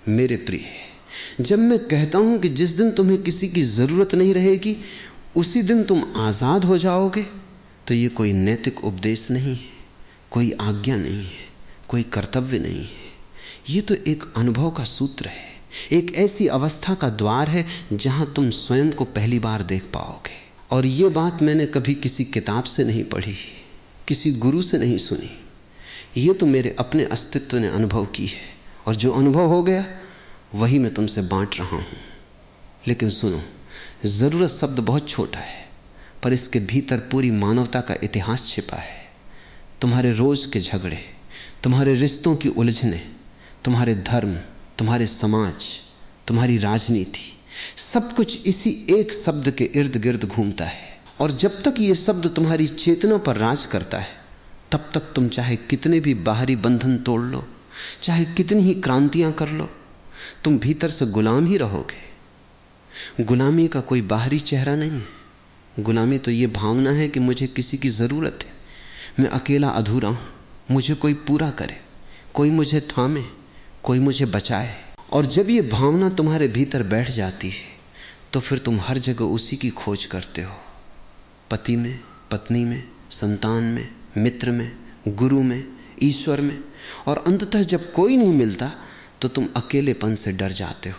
मेरे प्रिय, जब मैं कहता हूं कि जिस दिन तुम्हें किसी की जरूरत नहीं रहेगी उसी दिन तुम आजाद हो जाओगे, तो ये कोई नैतिक उपदेश नहीं है, कोई आज्ञा नहीं है, कोई कर्तव्य नहीं है। ये तो एक अनुभव का सूत्र है, एक ऐसी अवस्था का द्वार है जहां तुम स्वयं को पहली बार देख पाओगे। और ये बात मैंने कभी किसी किताब से नहीं पढ़ी, किसी गुरु से नहीं सुनी, ये तो मेरे अपने अस्तित्व ने अनुभव की है। और जो अनुभव हो गया वही मैं तुमसे बांट रहा हूं। लेकिन सुनो, जरूरत शब्द बहुत छोटा है, पर इसके भीतर पूरी मानवता का इतिहास छिपा है। तुम्हारे रोज के झगड़े, तुम्हारे रिश्तों की उलझने, तुम्हारे धर्म, तुम्हारे समाज, तुम्हारी राजनीति, सब कुछ इसी एक शब्द के इर्द गिर्द घूमता है। और जब तक ये शब्द तुम्हारी चेतना पर राज करता है, तब तक तुम चाहे कितने भी बाहरी बंधन तोड़ लो, चाहे कितनी ही क्रांतियां कर लो, तुम भीतर से गुलाम ही रहोगे। गुलामी का कोई बाहरी चेहरा नहीं है। गुलामी तो ये भावना है कि मुझे किसी की जरूरत है, मैं अकेला अधूरा हूं, मुझे कोई पूरा करे, कोई मुझे थामे, कोई मुझे बचाए। और जब ये भावना तुम्हारे भीतर बैठ जाती है तो फिर तुम हर जगह उसी की खोज करते हो, पति में, पत्नी में, संतान में, मित्र में, गुरु में, ईश्वर में। और अंततः जब कोई नहीं मिलता तो तुम अकेलेपन से डर जाते हो,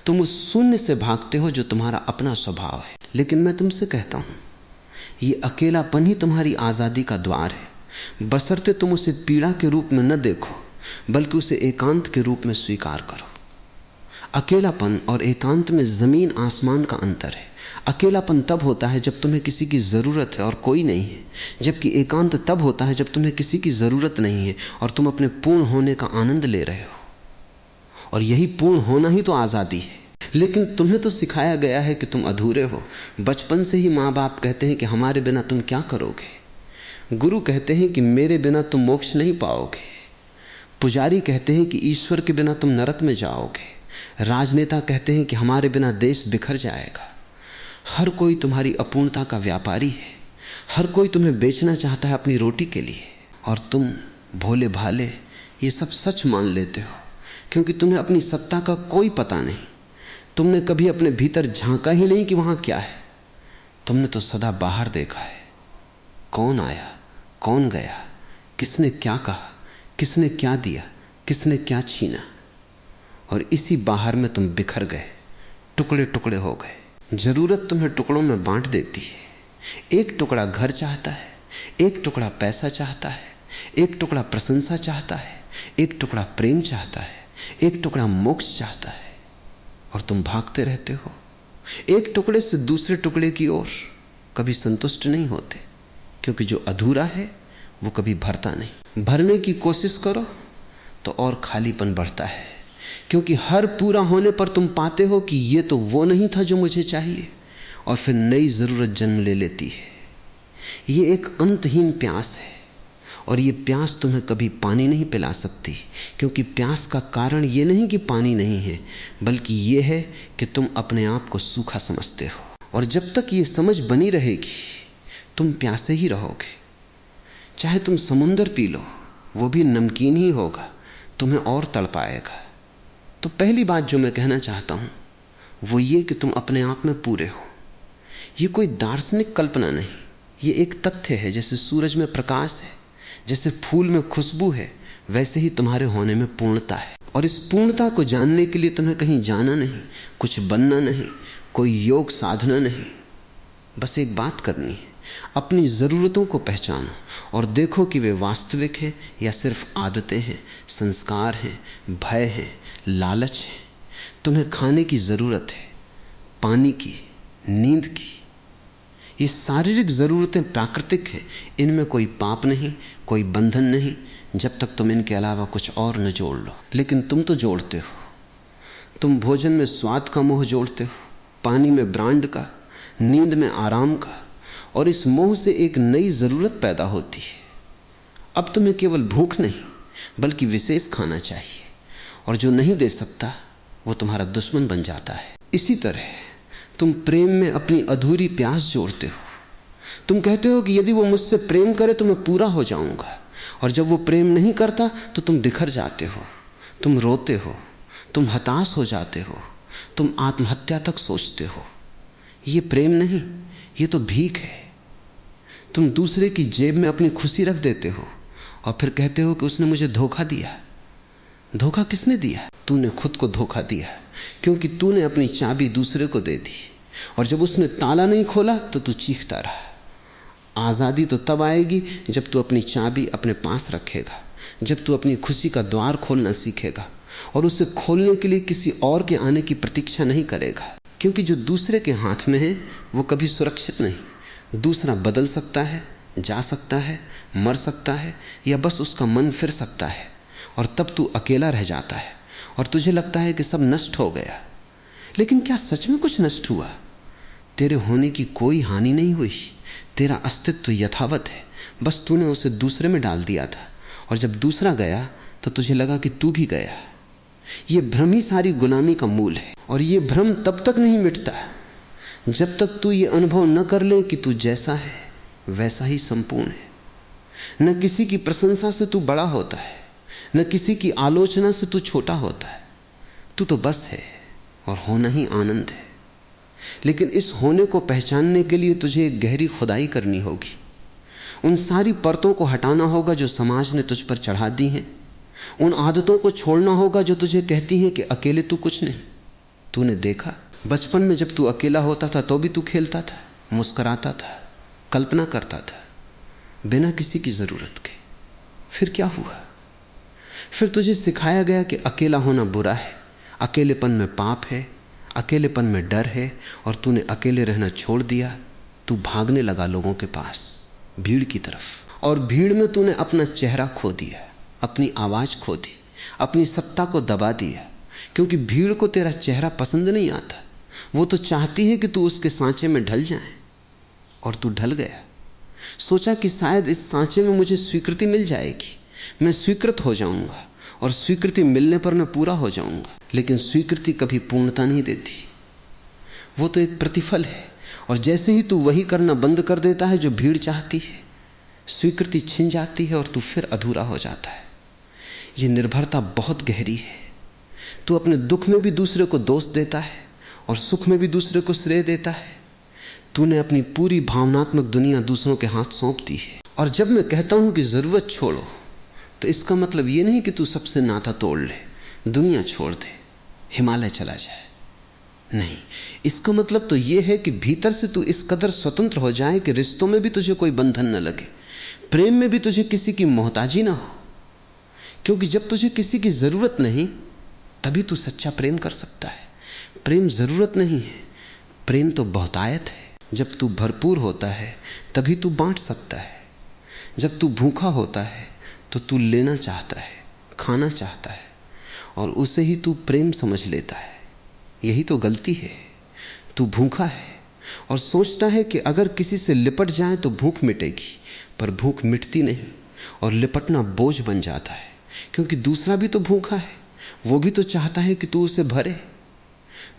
तुम उस शून्य से भागते हो जो तुम्हारा अपना स्वभाव है। लेकिन मैं तुमसे कहता हूं, ये अकेलापन ही तुम्हारी आज़ादी का द्वार है, बशर्ते तुम उसे पीड़ा के रूप में न देखो, बल्कि उसे एकांत के रूप में स्वीकार करो। अकेलापन और एकांत में जमीन आसमान का अंतर है। अकेलापन तब होता है जब तुम्हें किसी की ज़रूरत है और कोई नहीं है, जबकि एकांत तब होता है जब तुम्हें किसी की ज़रूरत नहीं है और तुम अपने पूर्ण होने का आनंद ले रहे हो। और यही पूर्ण होना ही तो आज़ादी है। लेकिन तुम्हें तो सिखाया गया है कि तुम अधूरे हो। बचपन से ही माँ बाप कहते हैं कि हमारे बिना तुम क्या करोगे। गुरु कहते हैं कि मेरे बिना तुम मोक्ष नहीं पाओगे। पुजारी कहते हैं कि ईश्वर के बिना तुम नरक में जाओगे। राजनेता कहते हैं कि हमारे बिना देश बिखर जाएगा। हर कोई तुम्हारी अपूर्णता का व्यापारी है, हर कोई तुम्हें बेचना चाहता है अपनी रोटी के लिए। और तुम भोले भाले ये सब सच मान लेते हो, क्योंकि तुम्हें अपनी सत्ता का कोई पता नहीं। तुमने कभी अपने भीतर झांका ही नहीं कि वहां क्या है। तुमने तो सदा बाहर देखा है, कौन आया, कौन गया, किसने क्या कहा, किसने क्या दिया, किसने क्या छीना। और इसी बाहर में तुम बिखर गए, टुकड़े टुकड़े हो गए। जरूरत तुम्हें टुकड़ों में बांट देती है। एक टुकड़ा घर चाहता है, एक टुकड़ा पैसा चाहता है, एक टुकड़ा प्रशंसा चाहता है, एक टुकड़ा प्रेम चाहता है, एक टुकड़ा मोक्ष चाहता है। और तुम भागते रहते हो एक टुकड़े से दूसरे टुकड़े की ओर, कभी संतुष्ट नहीं होते, क्योंकि जो अधूरा है वो कभी भरता नहीं। भरने की कोशिश करो तो और खालीपन बढ़ता है, क्योंकि हर पूरा होने पर तुम पाते हो कि ये तो वो नहीं था जो मुझे चाहिए, और फिर नई जरूरत जन्म ले लेती है। ये एक अंतहीन प्यास है, और ये प्यास तुम्हें कभी पानी नहीं पिला सकती, क्योंकि प्यास का कारण ये नहीं कि पानी नहीं है, बल्कि ये है कि तुम अपने आप को सूखा समझते हो। और जब तक ये समझ बनी रहेगी तुम प्यासे ही रहोगे। चाहे तुम समुंदर पी लो, वो भी नमकीन ही होगा, तुम्हें और तड़पाएगा। तो पहली बात जो मैं कहना चाहता हूं वो ये कि तुम अपने आप में पूरे हो। ये कोई दार्शनिक कल्पना नहीं, ये एक तथ्य है। जैसे सूरज में प्रकाश है, जैसे फूल में खुशबू है, वैसे ही तुम्हारे होने में पूर्णता है। और इस पूर्णता को जानने के लिए तुम्हें कहीं जाना नहीं, कुछ बनना नहीं, कोई योग साधना नहीं। बस एक बात करनी है, अपनी ज़रूरतों को पहचानो और देखो कि वे वास्तविक हैं या सिर्फ आदतें हैं, संस्कार हैं, भय हैं, लालच है। तुम्हें खाने की ज़रूरत है, पानी की, नींद की। ये शारीरिक ज़रूरतें प्राकृतिक हैं, इनमें कोई पाप नहीं, कोई बंधन नहीं, जब तक तुम इनके अलावा कुछ और न जोड़ लो। लेकिन तुम तो जोड़ते हो। तुम भोजन में स्वाद का मोह जोड़ते हो, पानी में ब्रांड का, नींद में आराम का। और इस मोह से एक नई ज़रूरत पैदा होती है। अब तुम्हें केवल भूख नहीं बल्कि विशेष खाना चाहिए, और जो नहीं दे सकता वो तुम्हारा दुश्मन बन जाता है। इसी तरह तुम प्रेम में अपनी अधूरी प्यास जोड़ते हो। तुम कहते हो कि यदि वो मुझसे प्रेम करे तो मैं पूरा हो जाऊंगा, और जब वो प्रेम नहीं करता तो तुम बिखर जाते हो, तुम रोते हो, तुम हताश हो जाते हो, तुम आत्महत्या तक सोचते हो। ये प्रेम नहीं, ये तो भीख है। तुम दूसरे की जेब में अपनी खुशी रख देते हो और फिर कहते हो कि उसने मुझे धोखा दिया। धोखा किसने दिया? तूने खुद को धोखा दिया, क्योंकि तूने अपनी चाबी दूसरे को दे दी, और जब उसने ताला नहीं खोला तो तू चीखता रहा। आज़ादी तो तब आएगी जब तू अपनी चाबी अपने पास रखेगा, जब तू अपनी खुशी का द्वार खोलना सीखेगा और उसे खोलने के लिए किसी और के आने की प्रतीक्षा नहीं करेगा। क्योंकि जो दूसरे के हाथ में है वो कभी सुरक्षित नहीं। दूसरा बदल सकता है, जा सकता है, मर सकता है, या बस उसका मन फिर सकता है, और तब तू अकेला रह जाता है और तुझे लगता है कि सब नष्ट हो गया। लेकिन क्या सच में कुछ नष्ट हुआ? तेरे होने की कोई हानि नहीं हुई। तेरा अस्तित्व यथावत है, बस तूने उसे दूसरे में डाल दिया था, और जब दूसरा गया तो तुझे लगा कि तू भी गया। ये भ्रम ही सारी गुलामी का मूल है, और ये भ्रम तब तक नहीं मिटता जब तक तू ये अनुभव न कर ले कि तू जैसा है वैसा ही संपूर्ण है। न किसी की प्रशंसा से तू बड़ा होता है, न किसी की आलोचना से तू छोटा होता है। तू तो बस है, और होना ही आनंद है। लेकिन इस होने को पहचानने के लिए तुझे एक गहरी खुदाई करनी होगी। उन सारी परतों को हटाना होगा जो समाज ने तुझ पर चढ़ा दी हैं। उन आदतों को छोड़ना होगा जो तुझे कहती हैं कि अकेले तू कुछ नहीं। तूने देखा, बचपन में जब तू अकेला होता था तो भी तू खेलता था, मुस्कुराता था, कल्पना करता था, बिना किसी की जरूरत के। फिर क्या हुआ? फिर तुझे सिखाया गया कि अकेला होना बुरा है, अकेलेपन में पाप है, अकेलेपन में डर है, और तूने अकेले रहना छोड़ दिया। तू भागने लगा लोगों के पास, भीड़ की तरफ, और भीड़ में तूने अपना चेहरा खो दिया, अपनी आवाज खो दी, अपनी सत्ता को दबा दिया। क्योंकि भीड़ को तेरा चेहरा पसंद नहीं आता। वो तो चाहती है कि तू उसके सांचे में ढल जाए, और तू ढल गया। सोचा कि शायद इस सांचे में मुझे स्वीकृति मिल जाएगी, मैं स्वीकृत हो जाऊंगा, और स्वीकृति मिलने पर मैं पूरा हो जाऊंगा। लेकिन स्वीकृति कभी पूर्णता नहीं देती, वो तो एक प्रतिफल है। और जैसे ही तू वही करना बंद कर देता है जो भीड़ चाहती है, स्वीकृति छिन जाती है और तू फिर अधूरा हो जाता है। ये निर्भरता बहुत गहरी है। तू अपने दुख में भी दूसरे को दोष देता है और सुख में भी दूसरे को श्रेय देता है। तूने अपनी पूरी भावनात्मक दुनिया दूसरों के हाथ सौंप दी है। और जब मैं कहता हूं कि जरूरत छोड़ो, तो इसका मतलब ये नहीं कि तू सबसे नाता तोड़ ले, दुनिया छोड़ दे, हिमालय चला जाए। नहीं, इसका मतलब तो ये है कि भीतर से तू इस कदर स्वतंत्र हो जाए कि रिश्तों में भी तुझे कोई बंधन न लगे, प्रेम में भी तुझे किसी की मोहताजी ना हो। क्योंकि जब तुझे किसी की जरूरत नहीं, तभी तू सच्चा प्रेम कर सकता है। प्रेम जरूरत नहीं है, प्रेम तो बहुतायत है। जब तू भरपूर होता है तभी तू बांट सकता है। जब तू भूखा होता है तो तू लेना चाहता है, खाना चाहता है, और उसे ही तू प्रेम समझ लेता है। यही तो गलती है। तू भूखा है और सोचता है कि अगर किसी से लिपट जाए तो भूख मिटेगी, पर भूख मिटती नहीं और लिपटना बोझ बन जाता है। क्योंकि दूसरा भी तो भूखा है, वो भी तो चाहता है कि तू उसे भरे।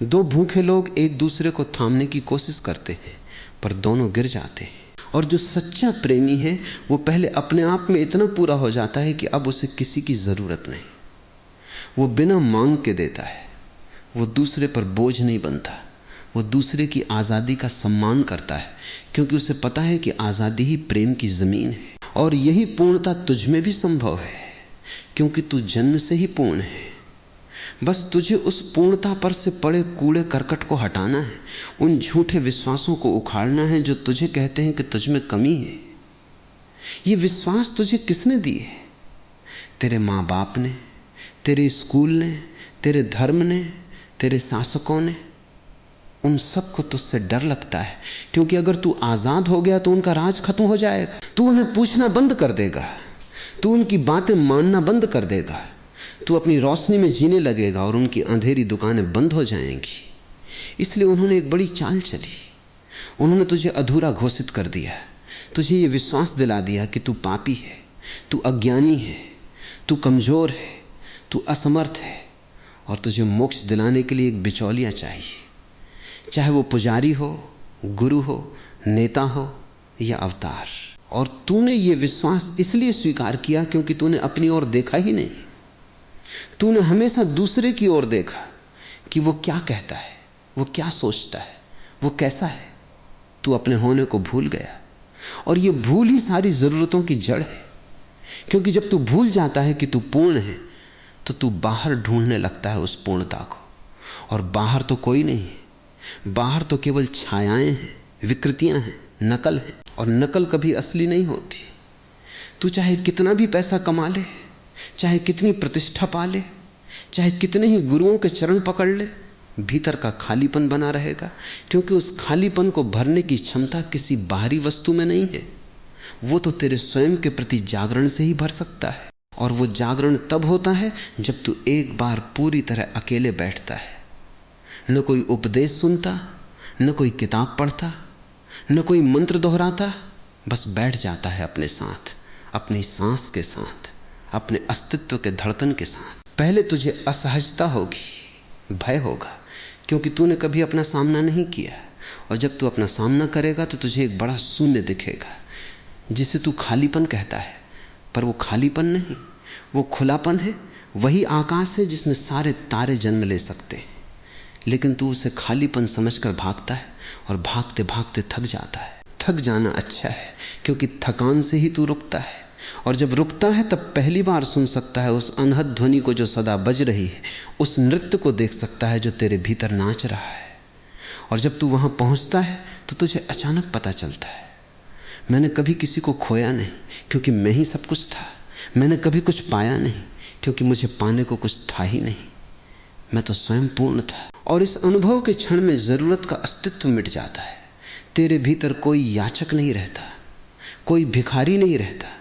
दो भूखे लोग एक दूसरे को थामने की कोशिश करते हैं, पर दोनों गिर जाते हैं। और जो सच्चा प्रेमी है वो पहले अपने आप में इतना पूरा हो जाता है कि अब उसे किसी की जरूरत नहीं। वो बिना मांग के देता है, वो दूसरे पर बोझ नहीं बनता, वो दूसरे की आज़ादी का सम्मान करता है, क्योंकि उसे पता है कि आज़ादी ही प्रेम की ज़मीन है। और यही पूर्णता तुझ में भी संभव है, क्योंकि तू जन्म से ही पूर्ण है। बस तुझे उस पूर्णता पर से पड़े कूड़े करकट को हटाना है, उन झूठे विश्वासों को उखाड़ना है जो तुझे कहते हैं कि तुझ में कमी है। ये विश्वास तुझे किसने दिए? तेरे माँ बाप ने, तेरे स्कूल ने, तेरे धर्म ने, तेरे शासकों ने। उन सबको तुझसे डर लगता है, क्योंकि अगर तू आज़ाद हो गया तो उनका राज खत्म हो जाएगा। तू उन्हें पूछना बंद कर देगा, तू उनकी बातें मानना बंद कर देगा, तू अपनी रोशनी में जीने लगेगा और उनकी अंधेरी दुकानें बंद हो जाएंगी। इसलिए उन्होंने एक बड़ी चाल चली। उन्होंने तुझे अधूरा घोषित कर दिया, तुझे ये विश्वास दिला दिया कि तू पापी है, तू अज्ञानी है, तू कमज़ोर है, तू असमर्थ है, और तुझे मोक्ष दिलाने के लिए एक बिचौलिया चाहिए। चाहे वो पुजारी हो, गुरु हो, नेता हो या अवतार। और तूने ये विश्वास इसलिए स्वीकार किया क्योंकि तूने अपनी ओर देखा ही नहीं। तूने हमेशा दूसरे की ओर देखा कि वो क्या कहता है, वो क्या सोचता है, वो कैसा है। तू अपने होने को भूल गया, और ये भूल ही सारी जरूरतों की जड़ है। क्योंकि जब तू भूल जाता है कि तू पूर्ण है, तो तू बाहर ढूंढने लगता है उस पूर्णता को, और बाहर तो कोई नहीं है। बाहर तो केवल छायाएं हैं, विकृतियां हैं, नकल है, और नकल कभी असली नहीं होती। तू चाहे कितना भी पैसा कमा ले, चाहे कितनी प्रतिष्ठा पा ले, चाहे कितने ही गुरुओं के चरण पकड़ ले, भीतर का खालीपन बना रहेगा। क्योंकि उस खालीपन को भरने की क्षमता किसी बाहरी वस्तु में नहीं है। वो तो तेरे स्वयं के प्रति जागरण से ही भर सकता है। और वो जागरण तब होता है जब तू एक बार पूरी तरह अकेले बैठता है। न कोई उपदेश सुनता, न कोई किताब पढ़ता, न कोई मंत्र दोहराता, बस बैठ जाता है अपने साथ, अपनी सांस के साथ, अपने अस्तित्व के धड़कन के साथ। पहले तुझे असहजता होगी, भय होगा, क्योंकि तूने कभी अपना सामना नहीं किया। और जब तू अपना सामना करेगा तो तुझे एक बड़ा शून्य दिखेगा, जिसे तू खालीपन कहता है। पर वो खालीपन नहीं, वो खुलापन है। वही आकाश है जिसमें सारे तारे जन्म ले सकते हैं। लेकिन तू उसे खालीपन समझकर भागता है, और भागते भागते थक जाता है। थक जाना अच्छा है, क्योंकि थकान से ही तू रुकता है। और जब रुकता है तब पहली बार सुन सकता है उस अनहद ध्वनि को जो सदा बज रही है, उस नृत्य को देख सकता है जो तेरे भीतर नाच रहा है। और जब तू वहां पहुंचता है तो तुझे अचानक पता चलता है, मैंने कभी किसी को खोया नहीं, क्योंकि मैं ही सब कुछ था। मैंने कभी कुछ पाया नहीं, क्योंकि मुझे पाने को कुछ था ही नहीं। मैं तो स्वयं पूर्ण था। और इस अनुभव के क्षण में जरूरत का अस्तित्व मिट जाता है। तेरे भीतर कोई याचक नहीं रहता, कोई भिखारी नहीं रहता।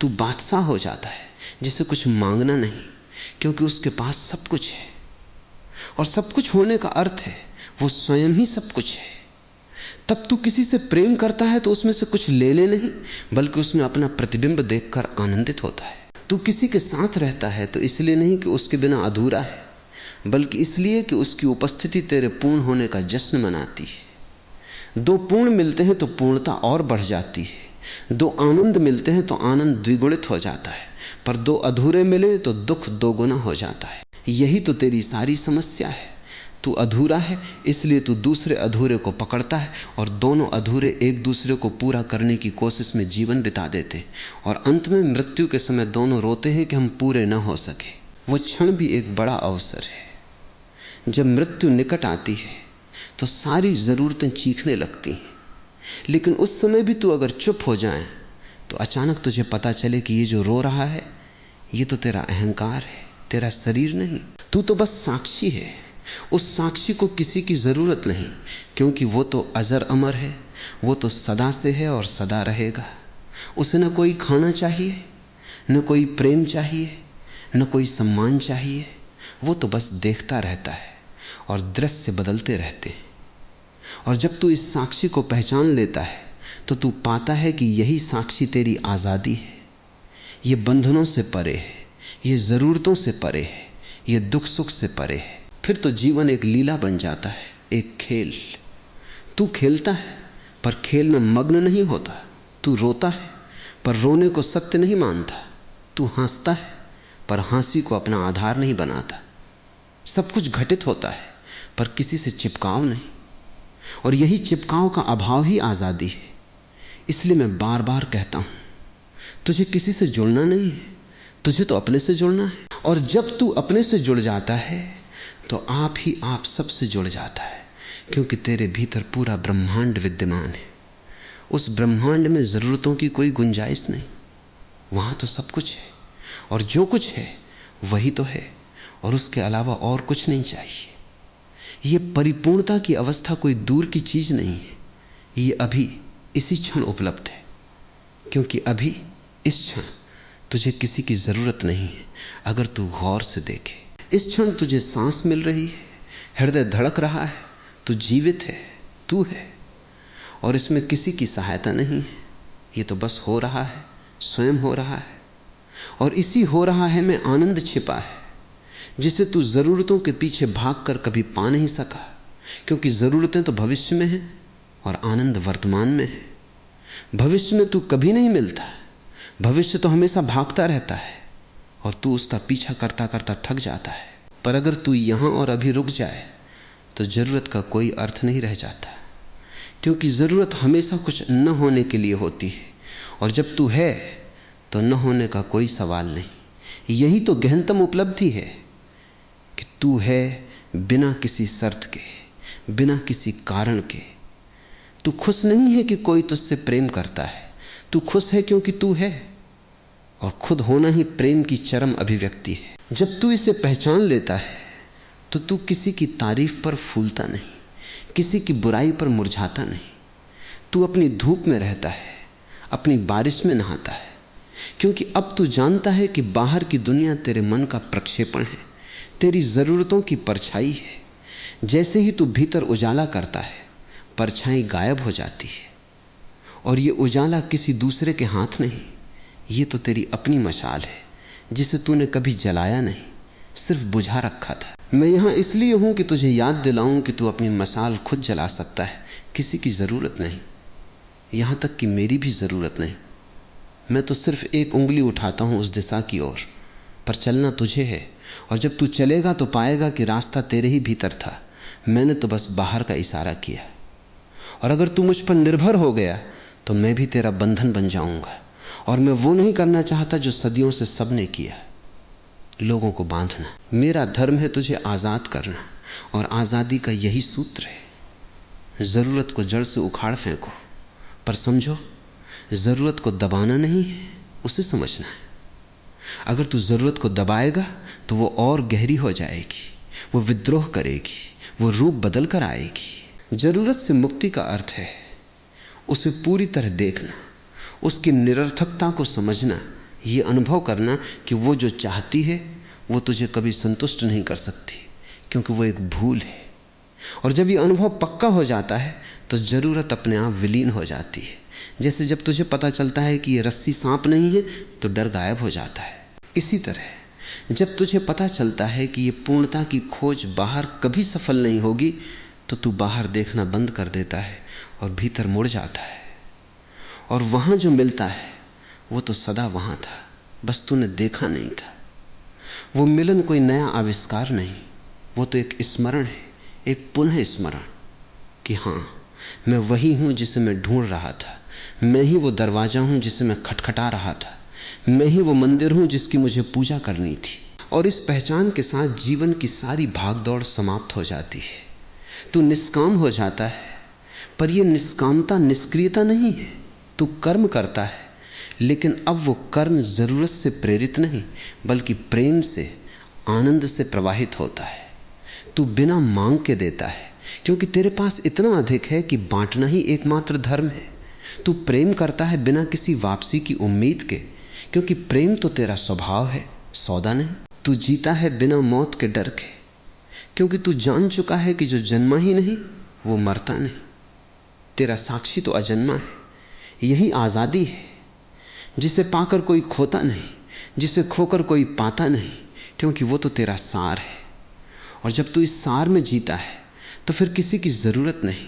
तू बादशाह हो जाता है, जिसे कुछ मांगना नहीं, क्योंकि उसके पास सब कुछ है। और सब कुछ होने का अर्थ है वो स्वयं ही सब कुछ है। तब तू किसी से प्रेम करता है तो उसमें से कुछ ले ले नहीं, बल्कि उसमें अपना प्रतिबिंब देखकर आनंदित होता है। तू किसी के साथ रहता है तो इसलिए नहीं कि उसके बिना अधूरा है, बल्कि इसलिए कि उसकी उपस्थिति तेरे पूर्ण होने का जश्न मनाती है। दो पूर्ण मिलते हैं तो पूर्णता और बढ़ जाती है। दो आनंद मिलते हैं तो आनंद द्विगुणित हो जाता है। पर दो अधूरे मिले तो दुख दोगुना हो जाता है। यही तो तेरी सारी समस्या है। तू अधूरा है, इसलिए तू दूसरे अधूरे को पकड़ता है, और दोनों अधूरे एक दूसरे को पूरा करने की कोशिश में जीवन बिता देते, और अंत में मृत्यु के समय दोनों रोते हैं कि हम पूरे न हो सके। वो क्षण भी एक बड़ा अवसर है। जब मृत्यु निकट आती है तो सारी जरूरतें चीखने लगती हैं, लेकिन उस समय भी तू अगर चुप हो जाए तो अचानक तुझे पता चले कि ये जो रो रहा है ये तो तेरा अहंकार है, तेरा शरीर नहीं। तू तो बस साक्षी है। उस साक्षी को किसी की जरूरत नहीं, क्योंकि वो तो अजर अमर है, वो तो सदा से है और सदा रहेगा। उसे न कोई खाना चाहिए, न कोई प्रेम चाहिए, न कोई सम्मान चाहिए। वो तो बस देखता रहता है, और दृश्य बदलते रहते हैं। और जब तू इस साक्षी को पहचान लेता है तो तू पाता है कि यही साक्षी तेरी आज़ादी है। ये बंधनों से परे है, ये ज़रूरतों से परे है, ये दुख सुख से परे है। फिर तो जीवन एक लीला बन जाता है, एक खेल। तू खेलता है पर खेल में मग्न नहीं होता। तू रोता है पर रोने को सत्य नहीं मानता। तू हंसता है पर हंसी को अपना आधार नहीं बनाता। सब कुछ घटित होता है पर किसी से चिपकाव नहीं, और यही चिपकाव का अभाव ही आज़ादी है। इसलिए मैं बार बार कहता हूं, तुझे किसी से जुड़ना नहीं है, तुझे तो अपने से जुड़ना है। और जब तू अपने से जुड़ जाता है तो आप ही आप सबसे जुड़ जाता है, क्योंकि तेरे भीतर पूरा ब्रह्मांड विद्यमान है। उस ब्रह्मांड में ज़रूरतों की कोई गुंजाइश नहीं। वहाँ तो सब कुछ है, और जो कुछ है वही तो है, और उसके अलावा और कुछ नहीं चाहिए। ये परिपूर्णता की अवस्था कोई दूर की चीज़ नहीं है, ये अभी इसी क्षण उपलब्ध है। क्योंकि अभी इस क्षण तुझे किसी की ज़रूरत नहीं है। अगर तू गौर से देखे, इस क्षण तुझे सांस मिल रही है, हृदय धड़क रहा है, तू जीवित है, तू है, और इसमें किसी की सहायता नहीं है। ये तो बस हो रहा है, स्वयं हो रहा है, और इसी हो रहा है में आनंद छिपा है, जिसे तू ज़रूरतों के पीछे भागकर कभी पा नहीं सका। क्योंकि ज़रूरतें तो भविष्य में हैं और आनंद वर्तमान में है। भविष्य में तू कभी नहीं मिलता, भविष्य तो हमेशा भागता रहता है, और तू उसका पीछा करता करता थक जाता है। पर अगर तू यहाँ और अभी रुक जाए तो ज़रूरत का कोई अर्थ नहीं रह जाता, क्योंकि ज़रूरत हमेशा कुछ न होने के लिए होती है, और जब तू है तो न होने का कोई सवाल नहीं। यही तो गहनतम उपलब्धि है कि तू है बिना किसी शर्त के, बिना किसी कारण के। तू खुश नहीं है कि कोई तुझसे प्रेम करता है, तू खुश है क्योंकि तू है, और खुद होना ही प्रेम की चरम अभिव्यक्ति है। जब तू इसे पहचान लेता है तो तू किसी की तारीफ पर फूलता नहीं, किसी की बुराई पर मुरझाता नहीं। तू अपनी धूप में रहता है, अपनी बारिश में नहाता है, क्योंकि अब तू जानता है कि बाहर की दुनिया तेरे मन का प्रक्षेपण है, तेरी ज़रूरतों की परछाई है। जैसे ही तू भीतर उजाला करता है, परछाई गायब हो जाती है, और ये उजाला किसी दूसरे के हाथ नहीं, ये तो तेरी अपनी मशाल है, जिसे तूने कभी जलाया नहीं, सिर्फ बुझा रखा था। मैं यहाँ इसलिए हूँ कि तुझे याद दिलाऊं कि तू अपनी मशाल खुद जला सकता है, किसी की ज़रूरत नहीं, यहाँ तक कि मेरी भी ज़रूरत नहीं। मैं तो सिर्फ एक उंगली उठाता हूँ उस दिशा की ओर, पर चलना तुझे है, और जब तू चलेगा तो पाएगा कि रास्ता तेरे ही भीतर था, मैंने तो बस बाहर का इशारा किया। और अगर तू मुझ पर निर्भर हो गया तो मैं भी तेरा बंधन बन जाऊंगा, और मैं वो नहीं करना चाहता जो सदियों से सबने किया, लोगों को बांधना। मेरा धर्म है तुझे आज़ाद करना, और आज़ादी का यही सूत्र है। ज़रूरत को जड़ से उखाड़ फेंको, पर समझो ज़रूरत को दबाना नहीं है, उसे समझना है। अगर तू ज़रूरत को दबाएगा तो वो और गहरी हो जाएगी, वो विद्रोह करेगी, वो रूप बदल कर आएगी। ज़रूरत से मुक्ति का अर्थ है उसे पूरी तरह देखना, उसकी निरर्थकता को समझना, ये अनुभव करना कि वो जो चाहती है वो तुझे कभी संतुष्ट नहीं कर सकती, क्योंकि वो एक भूल है। और जब ये अनुभव पक्का हो जाता है तो ज़रूरत अपने आप विलीन हो जाती है। जैसे जब तुझे पता चलता है कि ये रस्सी सांप नहीं है तो डर गायब हो जाता है। इसी तरह जब तुझे पता चलता है कि ये पूर्णता की खोज बाहर कभी सफल नहीं होगी तो तू बाहर देखना बंद कर देता है और भीतर मुड़ जाता है, और वहाँ जो मिलता है वो तो सदा वहाँ था, बस तूने देखा नहीं था। वो मिलन कोई नया आविष्कार नहीं, वो तो एक स्मरण है, एक पुनः स्मरण कि हाँ, मैं वही हूँ जिसे मैं ढूंढ रहा था, मैं ही वो दरवाज़ा हूँ जिसे मैं खटखटा रहा था, मैं ही वो मंदिर हूँ जिसकी मुझे पूजा करनी थी। और इस पहचान के साथ जीवन की सारी भागदौड़ समाप्त हो जाती है। तू निष्काम हो जाता है, पर यह निष्कामता निष्क्रियता नहीं है। तू कर्म करता है, लेकिन अब वो कर्म ज़रूरत से प्रेरित नहीं बल्कि प्रेम से, आनंद से प्रवाहित होता है। तू बिना मांग के देता है, क्योंकि तेरे पास इतना अधिक है कि बांटना ही एकमात्र धर्म है। तू प्रेम करता है बिना किसी वापसी की उम्मीद के, क्योंकि प्रेम तो तेरा स्वभाव है, सौदा नहीं। तू जीता है बिना मौत के डर के, क्योंकि तू जान चुका है कि जो जन्मा ही नहीं वो मरता नहीं। तेरा साक्षी तो अजन्मा है। यही आज़ादी है, जिसे पाकर कोई खोता नहीं, जिसे खोकर कोई पाता नहीं, क्योंकि वो तो तेरा सार है। और जब तू इस सार में जीता है तो फिर किसी की ज़रूरत नहीं,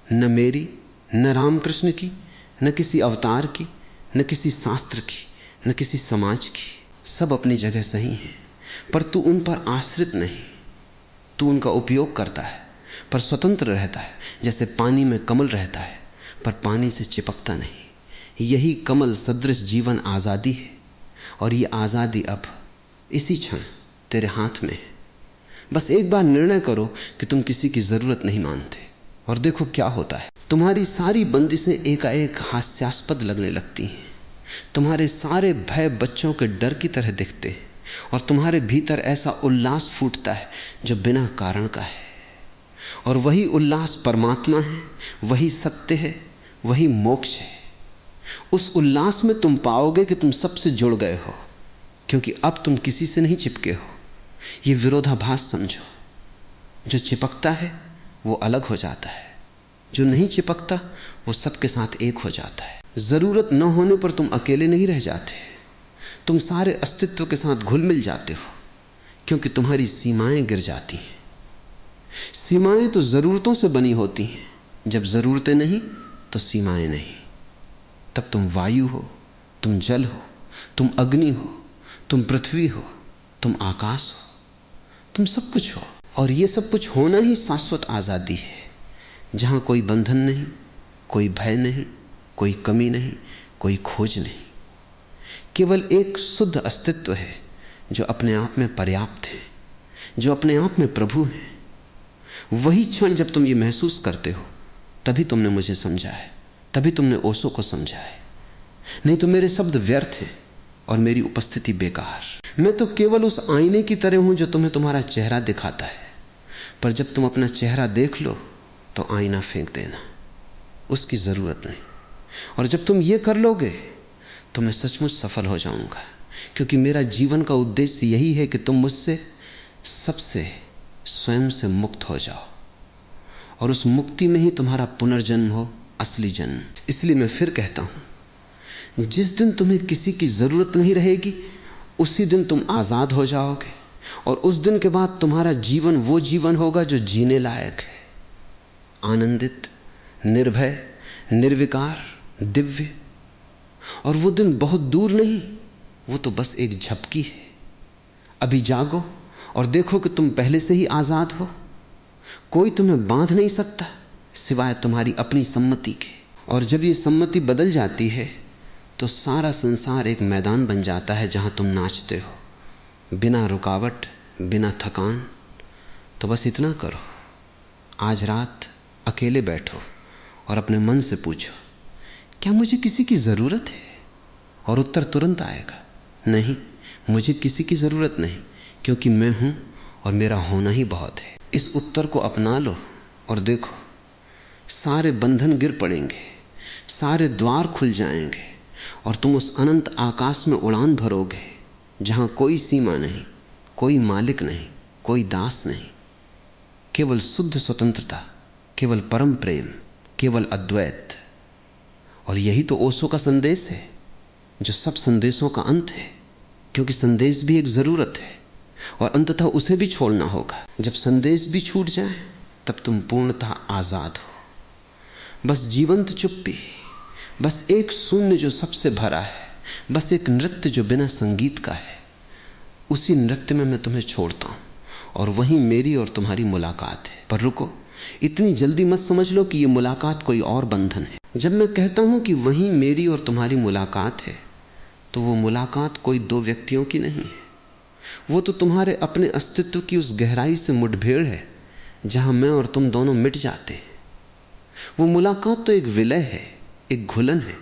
न मेरी, न रामकृष्ण की, न किसी अवतार की, न किसी शास्त्र की, न किसी समाज की। सब अपनी जगह सही हैं, पर तू उन पर आश्रित नहीं। तू उनका उपयोग करता है पर स्वतंत्र रहता है, जैसे पानी में कमल रहता है पर पानी से चिपकता नहीं। यही कमल सदृश जीवन आज़ादी है, और ये आज़ादी अब इसी क्षण तेरे हाथ में है। बस एक बार निर्णय करो कि तुम किसी की ज़रूरत नहीं मानते, और देखो क्या होता है। तुम्हारी सारी बंदिशें एकाएक हास्यास्पद लगने लगती हैं। तुम्हारे सारे भय बच्चों के डर की तरह दिखते हैं, और तुम्हारे भीतर ऐसा उल्लास फूटता है जो बिना कारण का है। और वही उल्लास परमात्मा है, वही सत्य है, वही मोक्ष है। उस उल्लास में तुम पाओगे कि तुम सबसे जुड़ गए हो, क्योंकि अब तुम किसी से नहीं चिपके हो। ये विरोधाभास समझो, जो चिपकता है वो अलग हो जाता है, जो नहीं चिपकता वो सबके साथ एक हो जाता है। ज़रूरत न होने पर तुम अकेले नहीं रह जाते, तुम सारे अस्तित्व के साथ घुल मिल जाते हो, क्योंकि तुम्हारी सीमाएं गिर जाती हैं। सीमाएं तो ज़रूरतों से बनी होती हैं, जब ज़रूरतें नहीं तो सीमाएं नहीं। तब तुम वायु हो, तुम जल हो, तुम अग्नि हो, तुम पृथ्वी हो, तुम आकाश हो, तुम सब कुछ हो। और ये सब कुछ होना ही शाश्वत आज़ादी है, जहाँ कोई बंधन नहीं, कोई भय नहीं, कोई कमी नहीं, कोई खोज नहीं। केवल एक शुद्ध अस्तित्व है जो अपने आप में पर्याप्त है, जो अपने आप में प्रभु है। वही क्षण जब तुम ये महसूस करते हो, तभी तुमने मुझे समझा है, तभी तुमने ओशो को समझा है। नहीं तो मेरे शब्द व्यर्थ हैं और मेरी उपस्थिति बेकार। मैं तो केवल उस आईने की तरह हूं जो तुम्हें तुम्हारा चेहरा दिखाता है, पर जब तुम अपना चेहरा देख लो तो आईना फेंक देना, उसकी जरूरत नहीं। और जब तुम ये कर लोगे तो मैं सचमुच सफल हो जाऊंगा, क्योंकि मेरा जीवन का उद्देश्य यही है कि तुम मुझसे, सबसे, स्वयं से मुक्त हो जाओ, और उस मुक्ति में ही तुम्हारा पुनर्जन्म हो, असली जन्म। इसलिए मैं फिर कहता हूं, जिस दिन तुम्हें किसी की जरूरत नहीं रहेगी उसी दिन तुम आजाद हो जाओगे, और उस दिन के बाद तुम्हारा जीवन वो जीवन होगा जो जीने लायक है, आनंदित, निर्भय, निर्विकार, दिव्य। और वो दिन बहुत दूर नहीं, वो तो बस एक झपकी है। अभी जागो और देखो कि तुम पहले से ही आजाद हो। कोई तुम्हें बांध नहीं सकता सिवाय तुम्हारी अपनी सम्मति के। और जब ये सम्मति बदल जाती है तो सारा संसार एक मैदान बन जाता है जहां तुम नाचते हो, बिना रुकावट, बिना थकान। तो बस इतना करो, आज रात अकेले बैठो और अपने मन से पूछो, क्या मुझे किसी की ज़रूरत है? और उत्तर तुरंत आएगा, नहीं, मुझे किसी की ज़रूरत नहीं, क्योंकि मैं हूँ और मेरा होना ही बहुत है। इस उत्तर को अपना लो और देखो, सारे बंधन गिर पड़ेंगे, सारे द्वार खुल जाएंगे और तुम उस अनंत आकाश में उड़ान भरोगे जहाँ कोई सीमा नहीं, कोई मालिक नहीं, कोई दास नहीं, केवल शुद्ध स्वतंत्रता, केवल परम प्रेम, केवल अद्वैत। और यही तो ओशो का संदेश है, जो सब संदेशों का अंत है, क्योंकि संदेश भी एक ज़रूरत है और अंततः उसे भी छोड़ना होगा। जब संदेश भी छूट जाए तब तुम पूर्णतः आज़ाद हो। बस जीवंत चुप्पी, बस एक शून्य जो सबसे भरा है, बस एक नृत्य जो बिना संगीत का है। उसी नृत्य में मैं तुम्हें छोड़ता हूँ और वहीं मेरी और तुम्हारी मुलाकात है। पर रुको, इतनी जल्दी मत समझ लो कि ये मुलाकात कोई और बंधन है। जब मैं कहता हूं कि वहीं मेरी और तुम्हारी मुलाकात है, तो वो मुलाकात कोई दो व्यक्तियों की नहीं है, वो तो तुम्हारे अपने अस्तित्व की उस गहराई से मुठभेड़ है जहां मैं और तुम दोनों मिट जाते हैं। वो मुलाकात तो एक विलय है, एक घुलन है,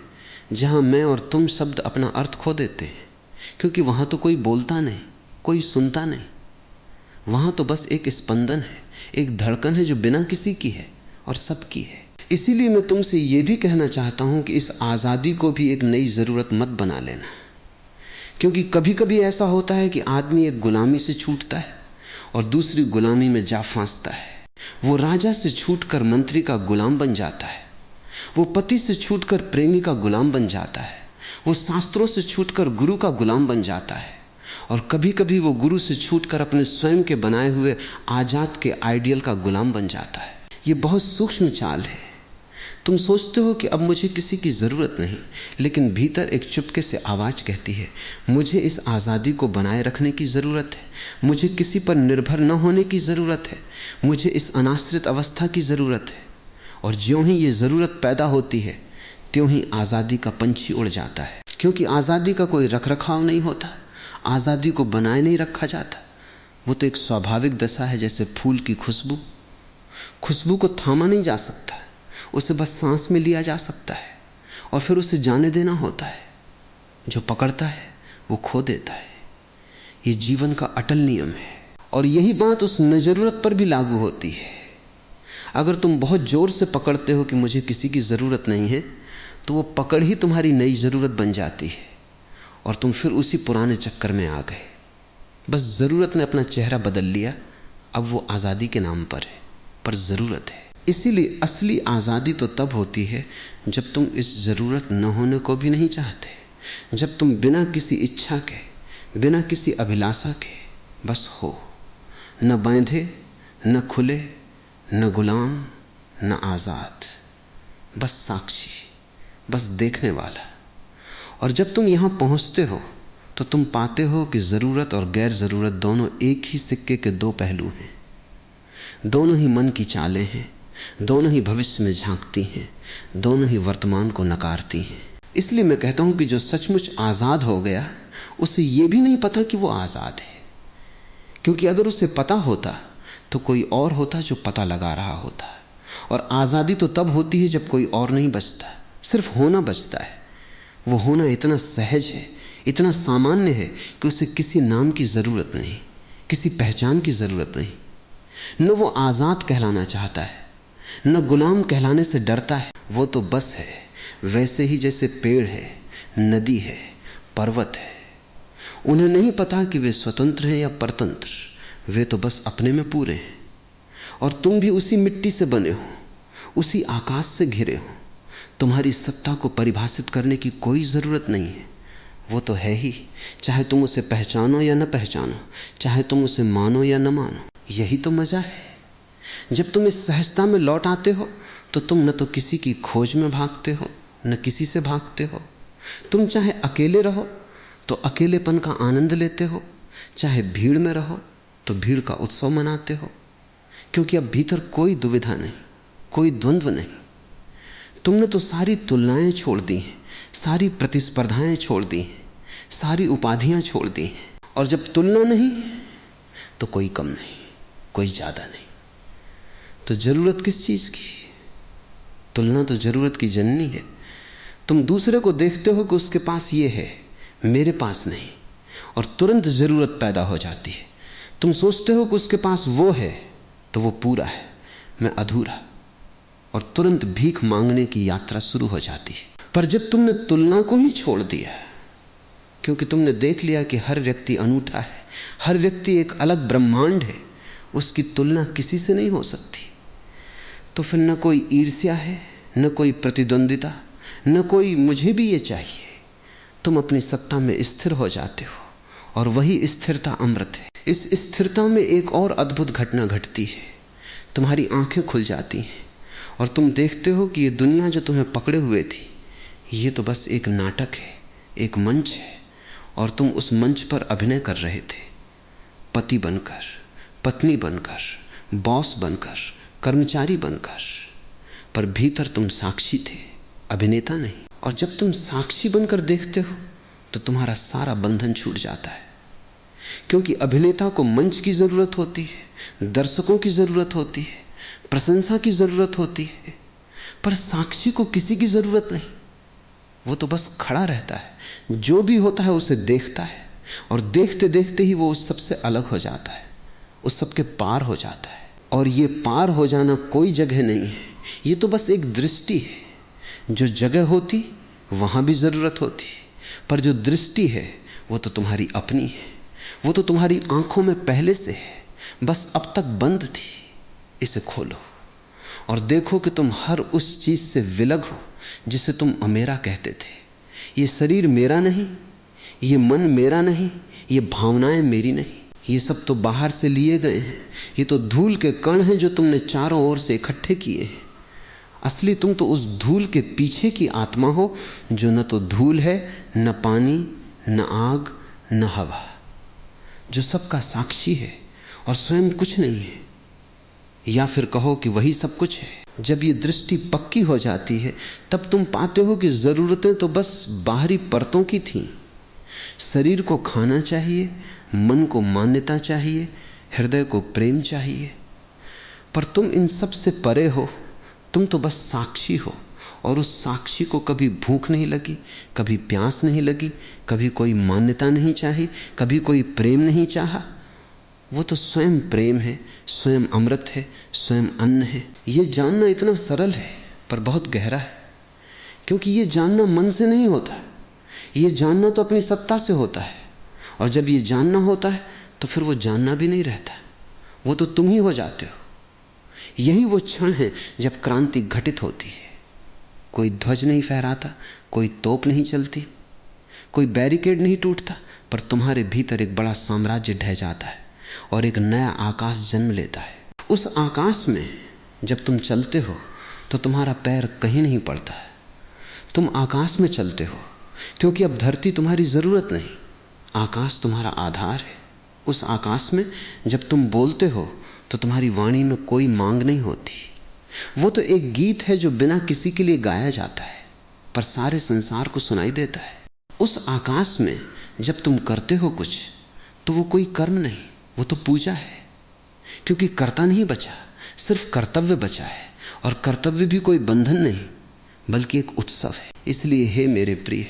जहां मैं और तुम शब्द अपना अर्थ खो देते हैं, क्योंकि वहां तो कोई बोलता नहीं, कोई सुनता नहीं। वहां तो बस एक स्पंदन है, एक धड़कन है जो बिना किसी की है और सबकी है। इसीलिए मैं तुमसे यह भी कहना चाहता हूं कि इस आज़ादी को भी एक नई ज़रूरत मत बना लेना, क्योंकि कभी कभी ऐसा होता है कि आदमी एक गुलामी से छूटता है और दूसरी गुलामी में जा फांसता है। वो राजा से छूटकर मंत्री का गुलाम बन जाता है, वो पति से छूटकर प्रेमी का गुलाम बन जाता है, वो शास्त्रों से छूटकर गुरु का गुलाम बन जाता है, और कभी कभी वो गुरु से छूटकर अपने स्वयं के बनाए हुए आजाद के आइडियल का गुलाम बन जाता है। ये बहुत सूक्ष्म चाल है। तुम सोचते हो कि अब मुझे किसी की ज़रूरत नहीं, लेकिन भीतर एक चुपके से आवाज़ कहती है, मुझे इस आज़ादी को बनाए रखने की ज़रूरत है, मुझे किसी पर निर्भर न होने की ज़रूरत है, मुझे इस अनाश्रित अवस्था की ज़रूरत है। और ज्यों ही ये ज़रूरत पैदा होती है त्यों ही आज़ादी का पंछी उड़ जाता है, क्योंकि आज़ादी का कोई रख रखाव नहीं होता, आज़ादी को बनाए नहीं रखा जाता। वो तो एक स्वाभाविक दशा है, जैसे फूल की खुशबू। खुशबू को थामा नहीं जा सकता, उसे बस सांस में लिया जा सकता है और फिर उसे जाने देना होता है। जो पकड़ता है वो खो देता है। ये जीवन का अटल नियम है। और यही बात उस नज़रूरत पर भी लागू होती है। अगर तुम बहुत जोर से पकड़ते हो कि मुझे किसी की ज़रूरत नहीं है, तो वो पकड़ ही तुम्हारी नई ज़रूरत बन जाती है और तुम फिर उसी पुराने चक्कर में आ गए। बस ज़रूरत ने अपना चेहरा बदल लिया, अब वो आज़ादी के नाम पर है, पर ज़रूरत है। इसीलिए असली आज़ादी तो तब होती है जब तुम इस ज़रूरत न होने को भी नहीं चाहते, जब तुम बिना किसी इच्छा के, बिना किसी अभिलाषा के बस हो, न बांधे, न खुले, न गुलाम, न आज़ाद, बस साक्षी, बस देखने वाला। और जब तुम यहाँ पहुँचते हो तो तुम पाते हो कि ज़रूरत और गैर ज़रूरत दोनों एक ही सिक्के के दो पहलू हैं। दोनों ही मन की चालें हैं, दोनों ही भविष्य में झांकती हैं, दोनों ही वर्तमान को नकारती हैं। इसलिए मैं कहता हूं कि जो सचमुच आज़ाद हो गया उसे यह भी नहीं पता कि वो आज़ाद है, क्योंकि अगर उसे पता होता तो कोई और होता जो पता लगा रहा होता। और आज़ादी तो तब होती है जब कोई और नहीं बचता, सिर्फ होना बचता है। वो होना इतना सहज है, इतना सामान्य है कि उसे किसी नाम की ज़रूरत नहीं, किसी पहचान की ज़रूरत नहीं। न वो आज़ाद कहलाना चाहता है, न गुलाम कहलाने से डरता है। वो तो बस है, वैसे ही जैसे पेड़ है, नदी है, पर्वत है। उन्हें नहीं पता कि वे स्वतंत्र हैं या परतंत्र, वे तो बस अपने में पूरे हैं। और तुम भी उसी मिट्टी से बने हो, उसी आकाश से घिरे हो। तुम्हारी सत्ता को परिभाषित करने की कोई ज़रूरत नहीं है, वो तो है ही, चाहे तुम उसे पहचानो या न पहचानो, चाहे तुम उसे मानो या न मानो। यही तो मज़ा है। जब तुम इस सहजता में लौट आते हो तो तुम न तो किसी की खोज में भागते हो, न किसी से भागते हो। तुम चाहे अकेले रहो तो अकेलेपन का आनंद लेते हो, चाहे भीड़ में रहो तो भीड़ का उत्सव मनाते हो, क्योंकि अब भीतर कोई दुविधा नहीं, कोई द्वंद्व नहीं। तुमने तो सारी तुलनाएं छोड़ दी हैं, सारी प्रतिस्पर्धाएं छोड़ दी हैं, सारी उपाधियां छोड़ दी हैं। और जब तुलना नहीं तो कोई कम नहीं, कोई ज़्यादा नहीं। तो ज़रूरत किस चीज़ की? तुलना तो ज़रूरत की जननी है। तुम दूसरे को देखते हो कि उसके पास ये है, मेरे पास नहीं, और तुरंत ज़रूरत पैदा हो जाती है। तुम सोचते हो कि उसके पास वो है तो वो पूरा है, मैं अधूरा, और तुरंत भीख मांगने की यात्रा शुरू हो जाती है। पर जब तुमने तुलना को ही छोड़ दिया, क्योंकि तुमने देख लिया कि हर व्यक्ति अनूठा है, हर व्यक्ति एक अलग ब्रह्मांड है, उसकी तुलना किसी से नहीं हो सकती, तो फिर न कोई ईर्ष्या है, न कोई प्रतिद्वंदिता, न कोई मुझे भी ये चाहिए। तुम अपनी सत्ता में स्थिर हो जाते हो, और वही स्थिरता अमृत है। इस स्थिरता में एक और अद्भुत घटना घटती है। तुम्हारी आंखें खुल जाती हैं और तुम देखते हो कि ये दुनिया जो तुम्हें पकड़े हुए थी, ये तो बस एक नाटक है, एक मंच है, और तुम उस मंच पर अभिनय कर रहे थे, पति बनकर, पत्नी बनकर, बॉस बनकर, कर्मचारी बनकर। पर भीतर तुम साक्षी थे, अभिनेता नहीं। और जब तुम साक्षी बनकर देखते हो तो तुम्हारा सारा बंधन छूट जाता है, क्योंकि अभिनेता को मंच की ज़रूरत होती है, दर्शकों की ज़रूरत होती है, प्रशंसा की ज़रूरत होती है, पर साक्षी को किसी की ज़रूरत नहीं। वो तो बस खड़ा रहता है, जो भी होता है उसे देखता है, और देखते देखते ही वो उस सबसे अलग हो जाता है, उस सबके पार हो जाता है। और ये पार हो जाना कोई जगह नहीं है, ये तो बस एक दृष्टि है। जो जगह होती वहाँ भी ज़रूरत होती, पर जो दृष्टि है वो तो तुम्हारी अपनी है, वो तो तुम्हारी आंखों में पहले से है, बस अब तक बंद थी। इसे खोलो और देखो कि तुम हर उस चीज़ से विलग हो जिसे तुम मेरा कहते थे। ये शरीर मेरा नहीं, ये मन मेरा नहीं, ये भावनाएं मेरी नहीं, ये सब तो बाहर से लिए गए हैं। ये तो धूल के कण हैं जो तुमने चारों ओर से इकट्ठे किए हैं। असली तुम तो उस धूल के पीछे की आत्मा हो, जो न तो धूल है, न पानी, न आग, न हवा, जो सबका साक्षी है और स्वयं कुछ नहीं है। या फिर कहो कि वही सब कुछ है। जब ये दृष्टि पक्की हो जाती है तब तुम पाते हो कि ज़रूरतें तो बस बाहरी परतों की थीं। शरीर को खाना चाहिए, मन को मान्यता चाहिए, हृदय को प्रेम चाहिए, पर तुम इन सब से परे हो। तुम तो बस साक्षी हो, और उस साक्षी को कभी भूख नहीं लगी, कभी प्यास नहीं लगी, कभी कोई मान्यता नहीं चाहिए, कभी कोई प्रेम नहीं चाहा। वो तो स्वयं प्रेम है, स्वयं अमृत है, स्वयं अन्न है। ये जानना इतना सरल है पर बहुत गहरा है, क्योंकि ये जानना मन से नहीं होता, ये जानना तो अपनी सत्ता से होता है। और जब ये जानना होता है तो फिर वो जानना भी नहीं रहता, वो तो तुम ही हो जाते हो। यही वो क्षण है जब क्रांति घटित होती है। कोई ध्वज नहीं फहराता, कोई तोप नहीं चलती, कोई बैरिकेड नहीं टूटता, पर तुम्हारे भीतर एक बड़ा साम्राज्य ढह जाता है और एक नया आकाश जन्म लेता है। उस आकाश में जब तुम चलते हो तो तुम्हारा पैर कहीं नहीं पड़ता है, तुम आकाश में चलते हो, क्योंकि अब धरती तुम्हारी ज़रूरत नहीं, आकाश तुम्हारा आधार है। उस आकाश में जब तुम बोलते हो तो तुम्हारी वाणी में कोई मांग नहीं होती। वो तो एक गीत है जो बिना किसी के लिए गाया जाता है पर सारे संसार को सुनाई देता है। उस आकाश में जब तुम करते हो कुछ तो वो कोई कर्म नहीं, वो तो पूजा है, क्योंकि कर्ता नहीं बचा, सिर्फ कर्तव्य बचा है। और कर्तव्य भी कोई बंधन नहीं बल्कि एक उत्सव है। इसलिए हे मेरे प्रिय,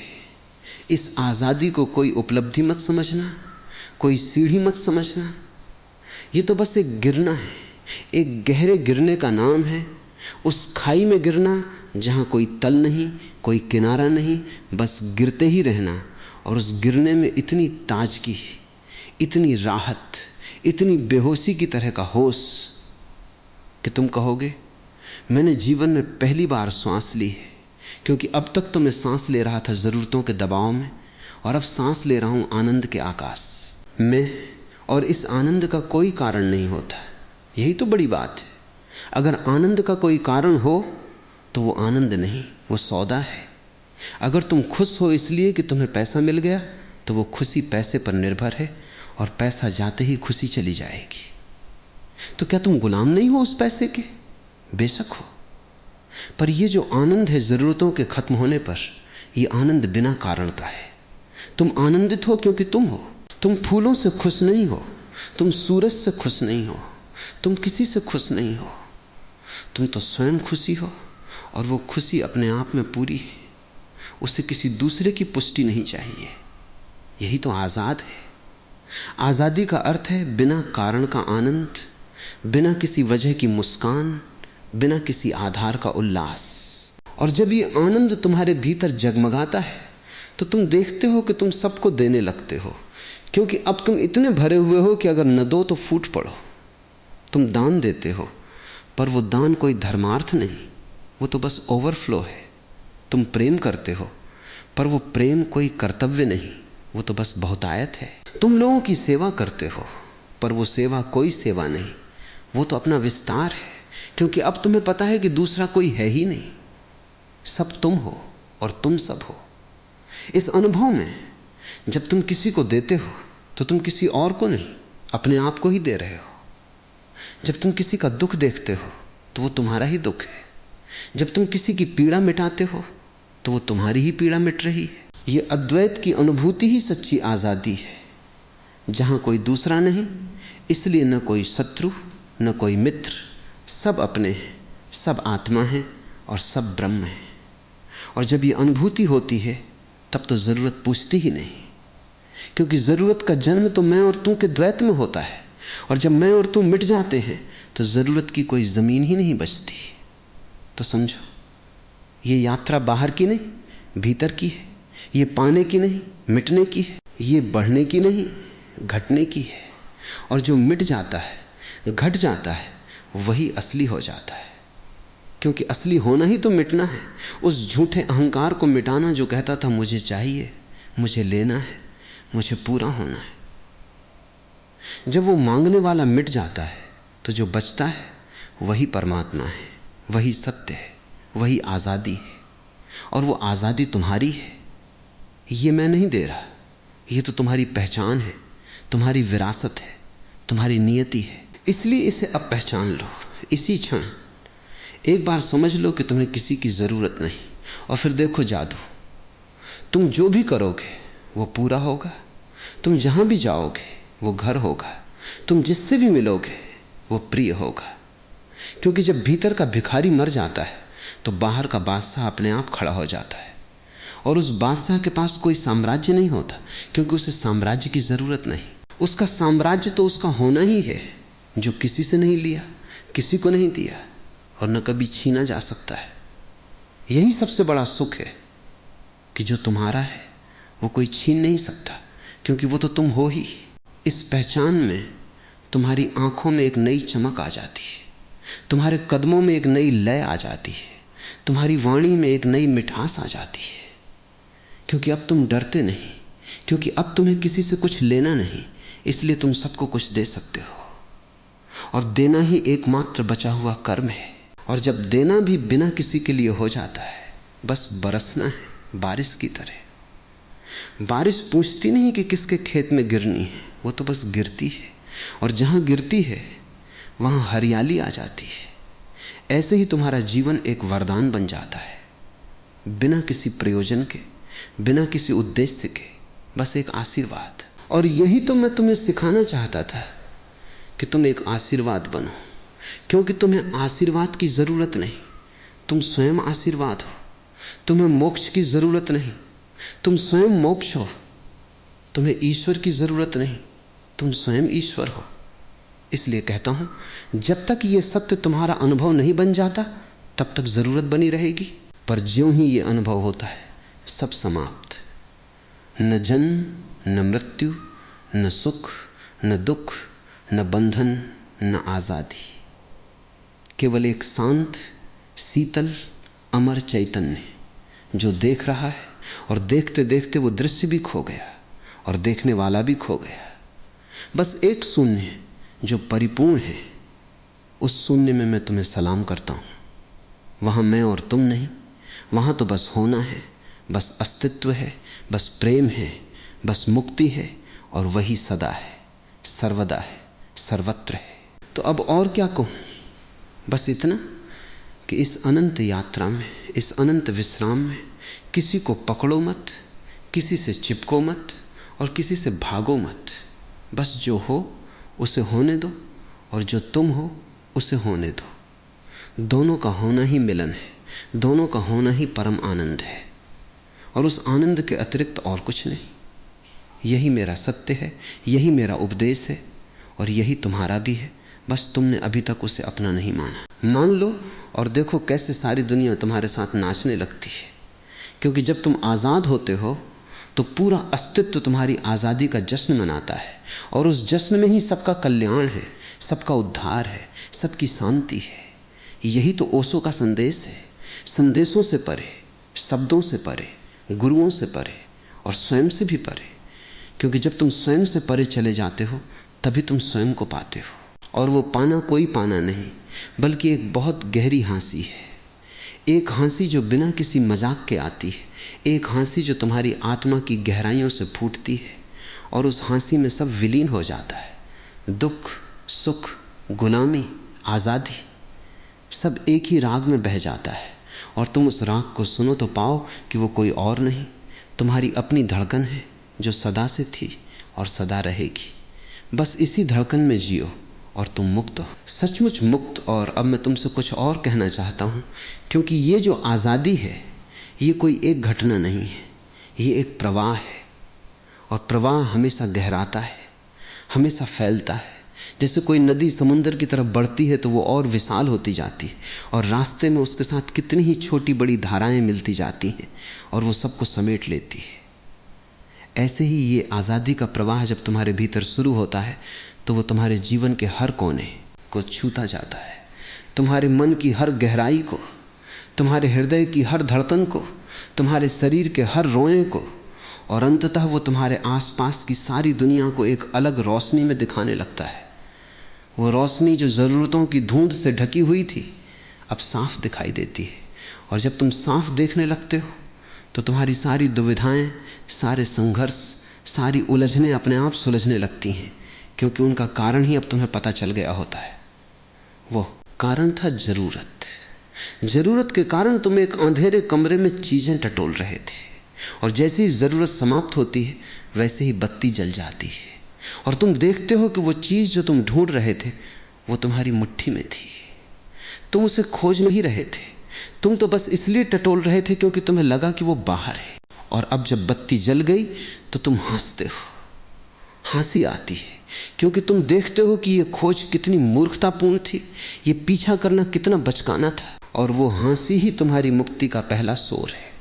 इस आज़ादी को कोई उपलब्धि मत समझना, कोई सीढ़ी मत समझना। ये तो बस एक गिरना है, एक गहरे गिरने का नाम है। उस खाई में गिरना जहाँ कोई तल नहीं, कोई किनारा नहीं, बस गिरते ही रहना। और उस गिरने में इतनी ताजगी, इतनी राहत, इतनी बेहोशी की तरह का होश कि तुम कहोगे मैंने जीवन में पहली बार सांस ली है। क्योंकि अब तक तो मैं सांस ले रहा था ज़रूरतों के दबाव में, और अब सांस ले रहा हूँ आनंद के आकाश में। और इस आनंद का कोई कारण नहीं होता। यही तो बड़ी बात है। अगर आनंद का कोई कारण हो तो वो आनंद नहीं, वो सौदा है। अगर तुम खुश हो इसलिए कि तुम्हें पैसा मिल गया तो वो खुशी पैसे पर निर्भर है, और पैसा जाते ही खुशी चली जाएगी। तो क्या तुम गुलाम नहीं हो उस पैसे के? बेशक हो, पर ये जो आनंद है ज़रूरतों के खत्म होने पर, ये आनंद बिना कारण का है। तुम आनंदित हो क्योंकि तुम हो। तुम फूलों से खुश नहीं हो, तुम सूरज से खुश नहीं हो, तुम किसी से खुश नहीं हो, तुम तो स्वयं खुशी हो। और वो खुशी अपने आप में पूरी है, उसे किसी दूसरे की पुष्टि नहीं चाहिए। यही तो आज़ाद है। आज़ादी का अर्थ है बिना कारण का आनंद, बिना किसी वजह की मुस्कान, बिना किसी आधार का उल्लास। और जब ये आनंद तुम्हारे भीतर जगमगाता है तो तुम देखते हो कि तुम सबको देने लगते हो, क्योंकि अब तुम इतने भरे हुए हो कि अगर न दो तो फूट पड़ो। तुम दान देते हो, पर वो दान कोई धर्मार्थ नहीं, वो तो बस ओवरफ्लो है। तुम प्रेम करते हो, पर वो प्रेम कोई कर्तव्य नहीं, वो तो बस बहुतायत है। तुम लोगों की सेवा करते हो, पर वो सेवा कोई सेवा नहीं, वो तो अपना विस्तार है। क्योंकि अब तुम्हें पता है कि दूसरा कोई है ही नहीं, सब तुम हो और तुम सब हो। इस अनुभव में जब तुम किसी को देते हो तो तुम किसी और को नहीं, अपने आप को ही दे रहे हो। जब तुम किसी का दुख देखते हो तो वो तुम्हारा ही दुख है। जब तुम किसी की पीड़ा मिटाते हो तो वो तुम्हारी ही पीड़ा मिट रही है। ये अद्वैत की अनुभूति ही सच्ची आज़ादी है, जहाँ कोई दूसरा नहीं, इसलिए न कोई शत्रु न कोई मित्र, सब अपने हैं, सब आत्मा हैं और सब ब्रह्म है। और जब ये अनुभूति होती है तब तो ज़रूरत पूछती ही नहीं, क्योंकि ज़रूरत का जन्म तो मैं और तू के द्वैत में होता है। और जब मैं और तू मिट जाते हैं तो ज़रूरत की कोई ज़मीन ही नहीं बचती। तो समझो, ये यात्रा बाहर की नहीं, भीतर की है। ये पाने की नहीं, मिटने की है। ये बढ़ने की नहीं, घटने की है। और जो मिट जाता है, घट जाता है, वही असली हो जाता है। क्योंकि असली होना ही तो मिटना है। उस झूठे अहंकार को मिटाना जो कहता था मुझे चाहिए, मुझे लेना है, मुझे पूरा होना है। जब वो मांगने वाला मिट जाता है तो जो बचता है वही परमात्मा है, वही सत्य है, वही आज़ादी है। और वो आज़ादी तुम्हारी है, ये मैं नहीं दे रहा। ये तो तुम्हारी पहचान है, तुम्हारी विरासत है, तुम्हारी नियति है। इसलिए इसे अब पहचान लो। इसी क्षण एक बार समझ लो कि तुम्हें किसी की ज़रूरत नहीं, और फिर देखो जादू। तुम जो भी करोगे वो पूरा होगा। तुम जहाँ भी जाओगे वो घर होगा। तुम जिससे भी मिलोगे वो प्रिय होगा। क्योंकि जब भीतर का भिखारी मर जाता है तो बाहर का बादशाह अपने आप खड़ा हो जाता है। और उस बादशाह के पास कोई साम्राज्य नहीं होता, क्योंकि उसे साम्राज्य की ज़रूरत नहीं। उसका साम्राज्य तो उसका होना ही है, जो किसी से नहीं लिया, किसी को नहीं दिया और न कभी छीना जा सकता है। यही सबसे बड़ा सुख है कि जो तुम्हारा है वो कोई छीन नहीं सकता, क्योंकि वो तो तुम हो ही। इस पहचान में तुम्हारी आंखों में एक नई चमक आ जाती है, तुम्हारे कदमों में एक नई लय आ जाती है, तुम्हारी वाणी में एक नई मिठास आ जाती है। क्योंकि अब तुम डरते नहीं, क्योंकि अब तुम्हें किसी से कुछ लेना नहीं, इसलिए तुम सबको कुछ दे सकते हो। और देना ही एकमात्र बचा हुआ कर्म है। और जब देना भी बिना किसी के लिए हो जाता है, बस बरसना है बारिश की तरह। बारिश पूछती नहीं कि किसके खेत में गिरनी है, वो तो बस गिरती है, और जहाँ गिरती है वहाँ हरियाली आ जाती है। ऐसे ही तुम्हारा जीवन एक वरदान बन जाता है, बिना किसी प्रयोजन के, बिना किसी उद्देश्य के, बस एक आशीर्वाद। और यही तो मैं तुम्हें सिखाना चाहता था कि तुम एक आशीर्वाद बनो, क्योंकि तुम्हें आशीर्वाद की जरूरत नहीं, तुम स्वयं आशीर्वाद हो। तुम्हें मोक्ष की जरूरत नहीं, तुम स्वयं मोक्ष हो। तुम्हें ईश्वर की जरूरत नहीं, तुम स्वयं ईश्वर हो। इसलिए कहता हूं, जब तक ये सत्य तुम्हारा अनुभव नहीं बन जाता तब तक जरूरत बनी रहेगी, पर ज्यों ही ये अनुभव होता है सब समाप्त। न जन्म, न मृत्यु, न सुख, न दुख, न बंधन, न आजादी, केवल एक शांत, शीतल, अमर चैतन्य जो देख रहा है, और देखते देखते वो दृश्य भी खो गया और देखने वाला भी खो गया। बस एक शून्य जो परिपूर्ण है, उस शून्य में मैं तुम्हें सलाम करता हूँ। वहाँ मैं और तुम नहीं, वहाँ तो बस होना है, बस अस्तित्व है, बस प्रेम है, बस मुक्ति है, और वही सदा है, सर्वदा है, सर्वत्र है। तो अब और क्या कहूँ, बस इतना कि इस अनंत यात्रा में, इस अनंत विश्राम में किसी को पकड़ो मत, किसी से चिपको मत, और किसी से भागो मत। बस जो हो उसे होने दो, और जो तुम हो उसे होने दो। दोनों का होना ही मिलन है, दोनों का होना ही परम आनंद है, और उस आनंद के अतिरिक्त और कुछ नहीं। यही मेरा सत्य है, यही मेरा उपदेश है, और यही तुम्हारा भी है। बस तुमने अभी तक उसे अपना नहीं माना। मान लो और देखो कैसे सारी दुनिया तुम्हारे साथ नाचने लगती है। क्योंकि जब तुम आज़ाद होते हो तो पूरा अस्तित्व तुम्हारी आज़ादी का जश्न मनाता है, और उस जश्न में ही सबका कल्याण है, सबका उद्धार है, सबकी शांति है। यही तो ओशो का संदेश है, संदेशों से परे, शब्दों से परे, गुरुओं से परे, और स्वयं से भी परे। क्योंकि जब तुम स्वयं से परे चले जाते हो तभी तुम स्वयं को पाते हो, और वो पाना कोई पाना नहीं, बल्कि एक बहुत गहरी हंसी है। एक हंसी जो बिना किसी मजाक के आती है, एक हंसी जो तुम्हारी आत्मा की गहराइयों से फूटती है, और उस हंसी में सब विलीन हो जाता है। दुख, सुख, गुलामी, आज़ादी, सब एक ही राग में बह जाता है, और तुम उस राग को सुनो तो पाओ कि वो कोई और नहीं, तुम्हारी अपनी धड़कन है जो सदा से थी और सदा रहेगी। बस इसी धड़कन में जियो और तुम मुक्त हो, सचमुच मुक्त। और अब मैं तुमसे कुछ और कहना चाहता हूँ, क्योंकि ये जो आज़ादी है ये कोई एक घटना नहीं है, ये एक प्रवाह है, और प्रवाह हमेशा गहराता है, हमेशा फैलता है। जैसे कोई नदी समुद्र की तरफ बढ़ती है तो वो और विशाल होती जाती है, और रास्ते में उसके साथ कितनी ही छोटी बड़ी धाराएं मिलती जाती हैं, और वो सबको समेट लेती है। ऐसे ही ये आज़ादी का प्रवाह जब तुम्हारे भीतर शुरू होता है तो वो तुम्हारे जीवन के हर कोने को छूता जाता है, तुम्हारे मन की हर गहराई को, तुम्हारे हृदय की हर धड़कन को, तुम्हारे शरीर के हर रोए को, और अंततः वो तुम्हारे आसपास की सारी दुनिया को एक अलग रोशनी में दिखाने लगता है। वो रोशनी जो ज़रूरतों की धुंध से ढकी हुई थी अब साफ दिखाई देती है, और जब तुम साफ देखने लगते हो तो तुम्हारी सारी दुविधाएं, सारे संघर्ष, सारी उलझनें अपने आप सुलझने लगती हैं, क्योंकि उनका कारण ही अब तुम्हें पता चल गया होता है। वो कारण था जरूरत। जरूरत के कारण तुम एक अंधेरे कमरे में चीज़ें टटोल रहे थे, और जैसे ही ज़रूरत समाप्त होती है वैसे ही बत्ती जल जाती है, और तुम देखते हो कि वो चीज़ जो तुम ढूंढ रहे थे वो तुम्हारी मुट्ठी में थी। तुम उसे खोज नहीं रहे थे, तुम तो बस इसलिए टटोल रहे थे क्योंकि तुम्हें लगा कि वो बाहर है। और अब जब बत्ती जल गई तो तुम हंसते हो, हंसी आती है, क्योंकि तुम देखते हो कि ये खोज कितनी मूर्खतापूर्ण थी, ये पीछा करना कितना बचकाना था। और वो हंसी ही तुम्हारी मुक्ति का पहला शोर है।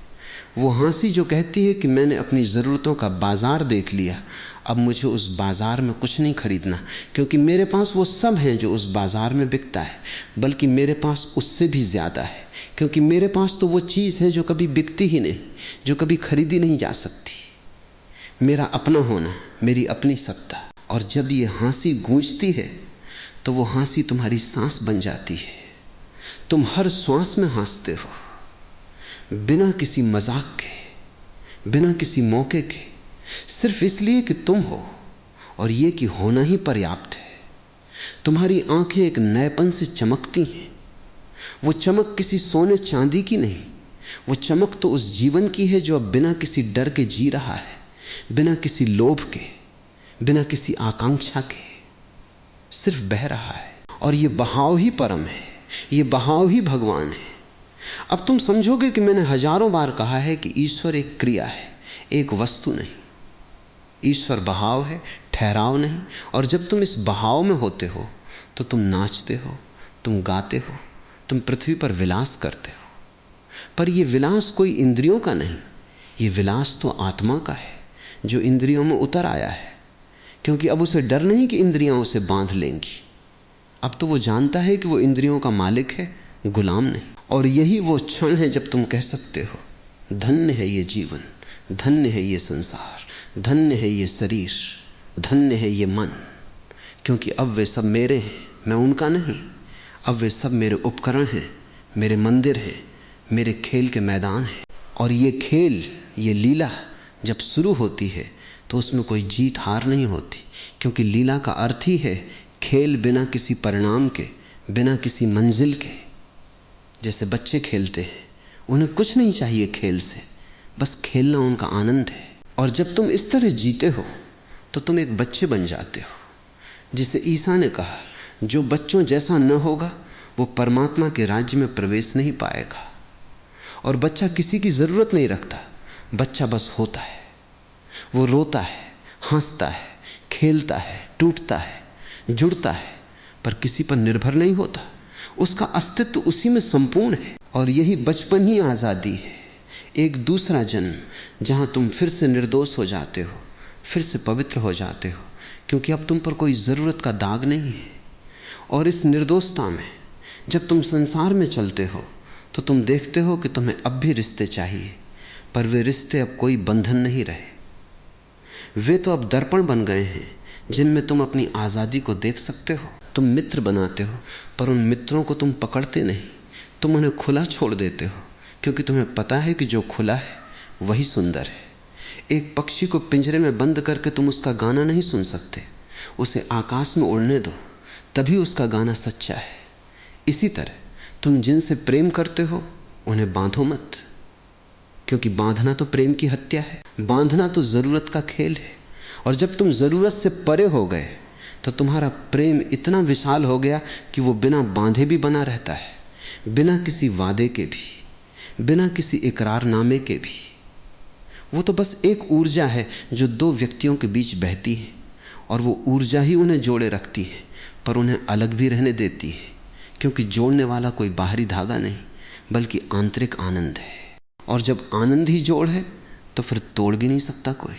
वो हंसी जो कहती है कि मैंने अपनी ज़रूरतों का बाजार देख लिया, अब मुझे उस बाजार में कुछ नहीं खरीदना, क्योंकि मेरे पास वो सब हैं जो उस बाजार में बिकता है, बल्कि मेरे पास उससे भी ज़्यादा है, क्योंकि मेरे पास तो वो चीज़ है जो कभी बिकती ही नहीं, जो कभी खरीदी नहीं जा सकती। मेरा अपना होना, मेरी अपनी सत्ता। और जब ये हंसी गूंजती है तो वो हंसी तुम्हारी सांस बन जाती है। तुम हर श्वास में हंसते हो, बिना किसी मजाक के, बिना किसी मौके के, सिर्फ इसलिए कि तुम हो और ये कि होना ही पर्याप्त है। तुम्हारी आंखें एक नएपन से चमकती हैं। वो चमक किसी सोने चांदी की नहीं, वो चमक तो उस जीवन की है जो अब बिना किसी डर के जी रहा है, बिना किसी लोभ के, बिना किसी आकांक्षा के सिर्फ बह रहा है। और ये बहाव ही परम है, ये बहाव ही भगवान है। अब तुम समझोगे कि मैंने हजारों बार कहा है कि ईश्वर एक क्रिया है, एक वस्तु नहीं। ईश्वर बहाव है, ठहराव नहीं। और जब तुम इस बहाव में होते हो तो तुम नाचते हो, तुम गाते हो, तुम पृथ्वी पर विलास करते हो। पर यह विलास कोई इंद्रियों का नहीं, ये विलास तो आत्मा का है जो इंद्रियों में उतर आया है। क्योंकि अब उसे डर नहीं कि इंद्रियां उसे बांध लेंगी। अब तो वो जानता है कि वो इंद्रियों का मालिक है, गुलाम नहीं। और यही वो क्षण है जब तुम कह सकते हो, धन्य है ये जीवन, धन्य है ये संसार, धन्य है ये शरीर, धन्य है ये मन। क्योंकि अब वे सब मेरे हैं, मैं उनका नहीं। अब वे सब मेरे उपकरण हैं, मेरे मंदिर हैं, मेरे खेल के मैदान हैं। और ये खेल, ये लीला जब शुरू होती है तो उसमें कोई जीत हार नहीं होती। क्योंकि लीला का अर्थ ही है खेल बिना किसी परिणाम के, बिना किसी मंजिल के। जैसे बच्चे खेलते हैं, उन्हें कुछ नहीं चाहिए खेल से, बस खेलना उनका आनंद है। और जब तुम इस तरह जीते हो तो तुम एक बच्चे बन जाते हो। जिसे ईसा ने कहा, जो बच्चों जैसा न होगा वो परमात्मा के राज्य में प्रवेश नहीं पाएगा। और बच्चा किसी की जरूरत नहीं रखता, बच्चा बस होता है। वो रोता है, हंसता है, खेलता है, टूटता है, जुड़ता है, पर किसी पर निर्भर नहीं होता। उसका अस्तित्व उसी में संपूर्ण है। और यही बचपन ही आज़ादी है, एक दूसरा जन्म जहां तुम फिर से निर्दोष हो जाते हो, फिर से पवित्र हो जाते हो। क्योंकि अब तुम पर कोई ज़रूरत का दाग नहीं है। और इस निर्दोषता में जब तुम संसार में चलते हो तो तुम देखते हो कि तुम्हें अब भी रिश्ते चाहिए, पर वे रिश्ते अब कोई बंधन नहीं रहे। वे तो अब दर्पण बन गए हैं जिनमें तुम अपनी आज़ादी को देख सकते हो। तुम मित्र बनाते हो, पर उन मित्रों को तुम पकड़ते नहीं, तुम उन्हें खुला छोड़ देते हो। क्योंकि तुम्हें पता है कि जो खुला है वही सुंदर है। एक पक्षी को पिंजरे में बंद करके तुम उसका गाना नहीं सुन सकते, उसे आकाश में उड़ने दो, तभी उसका गाना सच्चा है। इसी तरह तुम जिनसे प्रेम करते हो उन्हें बांधो मत, क्योंकि बांधना तो प्रेम की हत्या है, बांधना तो ज़रूरत का खेल है। और जब तुम ज़रूरत से परे हो गए तो तुम्हारा प्रेम इतना विशाल हो गया कि वो बिना बांधे भी बना रहता है, बिना किसी वादे के भी, बिना किसी इकरारनामे के भी। वो तो बस एक ऊर्जा है जो दो व्यक्तियों के बीच बहती है, और वो ऊर्जा ही उन्हें जोड़े रखती है, पर उन्हें अलग भी रहने देती है। क्योंकि जोड़ने वाला कोई बाहरी धागा नहीं, बल्कि आंतरिक आनंद है। और जब आनंद ही जोड़ है तो फिर तोड़ भी नहीं सकता कोई,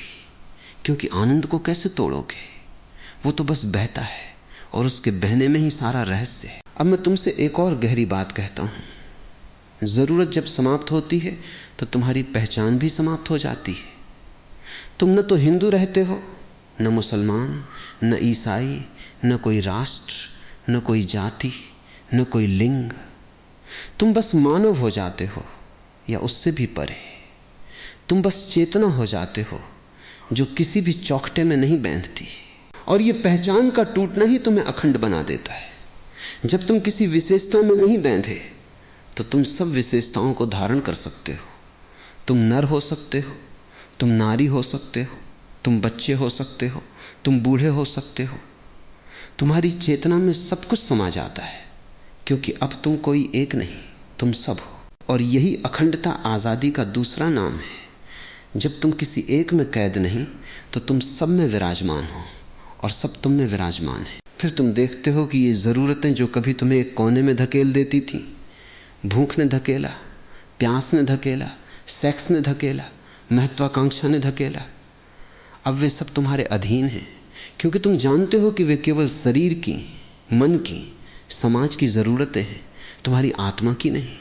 क्योंकि आनंद को कैसे तोड़ोगे? वो तो बस बहता है, और उसके बहने में ही सारा रहस्य है। अब मैं तुमसे एक और गहरी बात कहता हूँ। ज़रूरत जब समाप्त होती है तो तुम्हारी पहचान भी समाप्त हो जाती है। तुम न तो हिंदू रहते हो, न मुसलमान, न ईसाई, न कोई राष्ट्र, न कोई जाति, न कोई लिंग। तुम बस मानव हो जाते हो, या उससे भी परे। तुम बस चेतना हो जाते हो जो किसी भी चौखटे में नहीं बैंधती। और ये पहचान का टूटना ही तुम्हें अखंड बना देता है। जब तुम किसी विशेषता में नहीं बैंधे तो तुम सब विशेषताओं को धारण कर सकते हो। तुम नर हो सकते हो, तुम नारी हो सकते हो, तुम बच्चे हो सकते हो, तुम बूढ़े हो सकते हो। तुम्हारी चेतना में सब कुछ समा जाता है, क्योंकि अब तुम कोई एक नहीं, तुम सब हो। और यही अखंडता आज़ादी का दूसरा नाम है। जब तुम किसी एक में कैद नहीं तो तुम सब में विराजमान हो, और सब तुम में विराजमान है। फिर तुम देखते हो कि ये ज़रूरतें जो कभी तुम्हें एक कोने में धकेल देती थी, भूख ने धकेला, प्यास ने धकेला, सेक्स ने धकेला, महत्वाकांक्षा ने धकेला, अब वे सब तुम्हारे अधीन हैं। क्योंकि तुम जानते हो कि वे केवल शरीर की, मन की, समाज की ज़रूरतें हैं, तुम्हारी आत्मा की नहीं।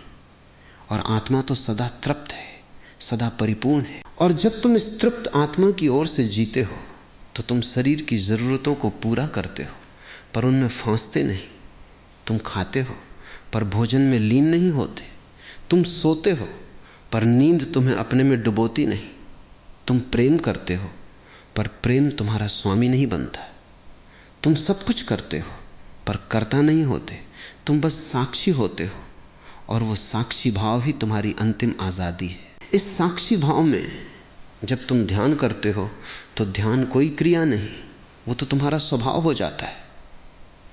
और आत्मा तो सदा तृप्त है, सदा परिपूर्ण है। और जब तुम इस तृप्त आत्मा की ओर से जीते हो तो तुम शरीर की ज़रूरतों को पूरा करते हो, पर उनमें फांसते नहीं। तुम खाते हो पर भोजन में लीन नहीं होते। तुम सोते हो पर नींद तुम्हें अपने में डुबोती नहीं। तुम प्रेम करते हो, पर प्रेम तुम्हारा स्वामी नहीं बनता। तुम सब कुछ करते हो, पर कर्ता नहीं होते। तुम बस साक्षी होते हो, और वो साक्षी भाव ही तुम्हारी अंतिम आज़ादी है। इस साक्षी भाव में जब तुम ध्यान करते हो तो ध्यान कोई क्रिया नहीं, वो तो तुम्हारा स्वभाव हो जाता है।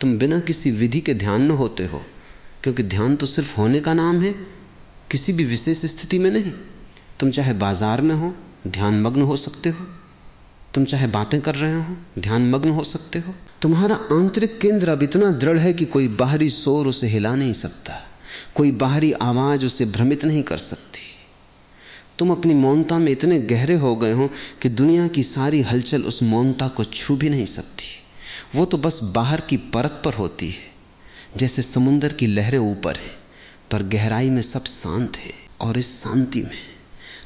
तुम बिना किसी विधि के ध्यान में होते हो, क्योंकि ध्यान तो सिर्फ होने का नाम है, किसी भी विशेष स्थिति में नहीं। तुम चाहे बाजार में हो, ध्यान मग्न हो सकते हो। तुम चाहे बातें कर रहे हो, ध्यान मग्न हो सकते हो। तुम्हारा आंतरिक केंद्र अब इतना दृढ़ है कि कोई बाहरी शोर उसे हिला नहीं सकता, कोई बाहरी आवाज उसे भ्रमित नहीं कर सकती। तुम अपनी मौनता में इतने गहरे हो गए हो कि दुनिया की सारी हलचल उस मौनता को छू भी नहीं सकती। वो तो बस बाहर की परत पर होती है, जैसे समुंदर की लहरें ऊपर हैं, पर गहराई में सब शांत है। और इस शांति में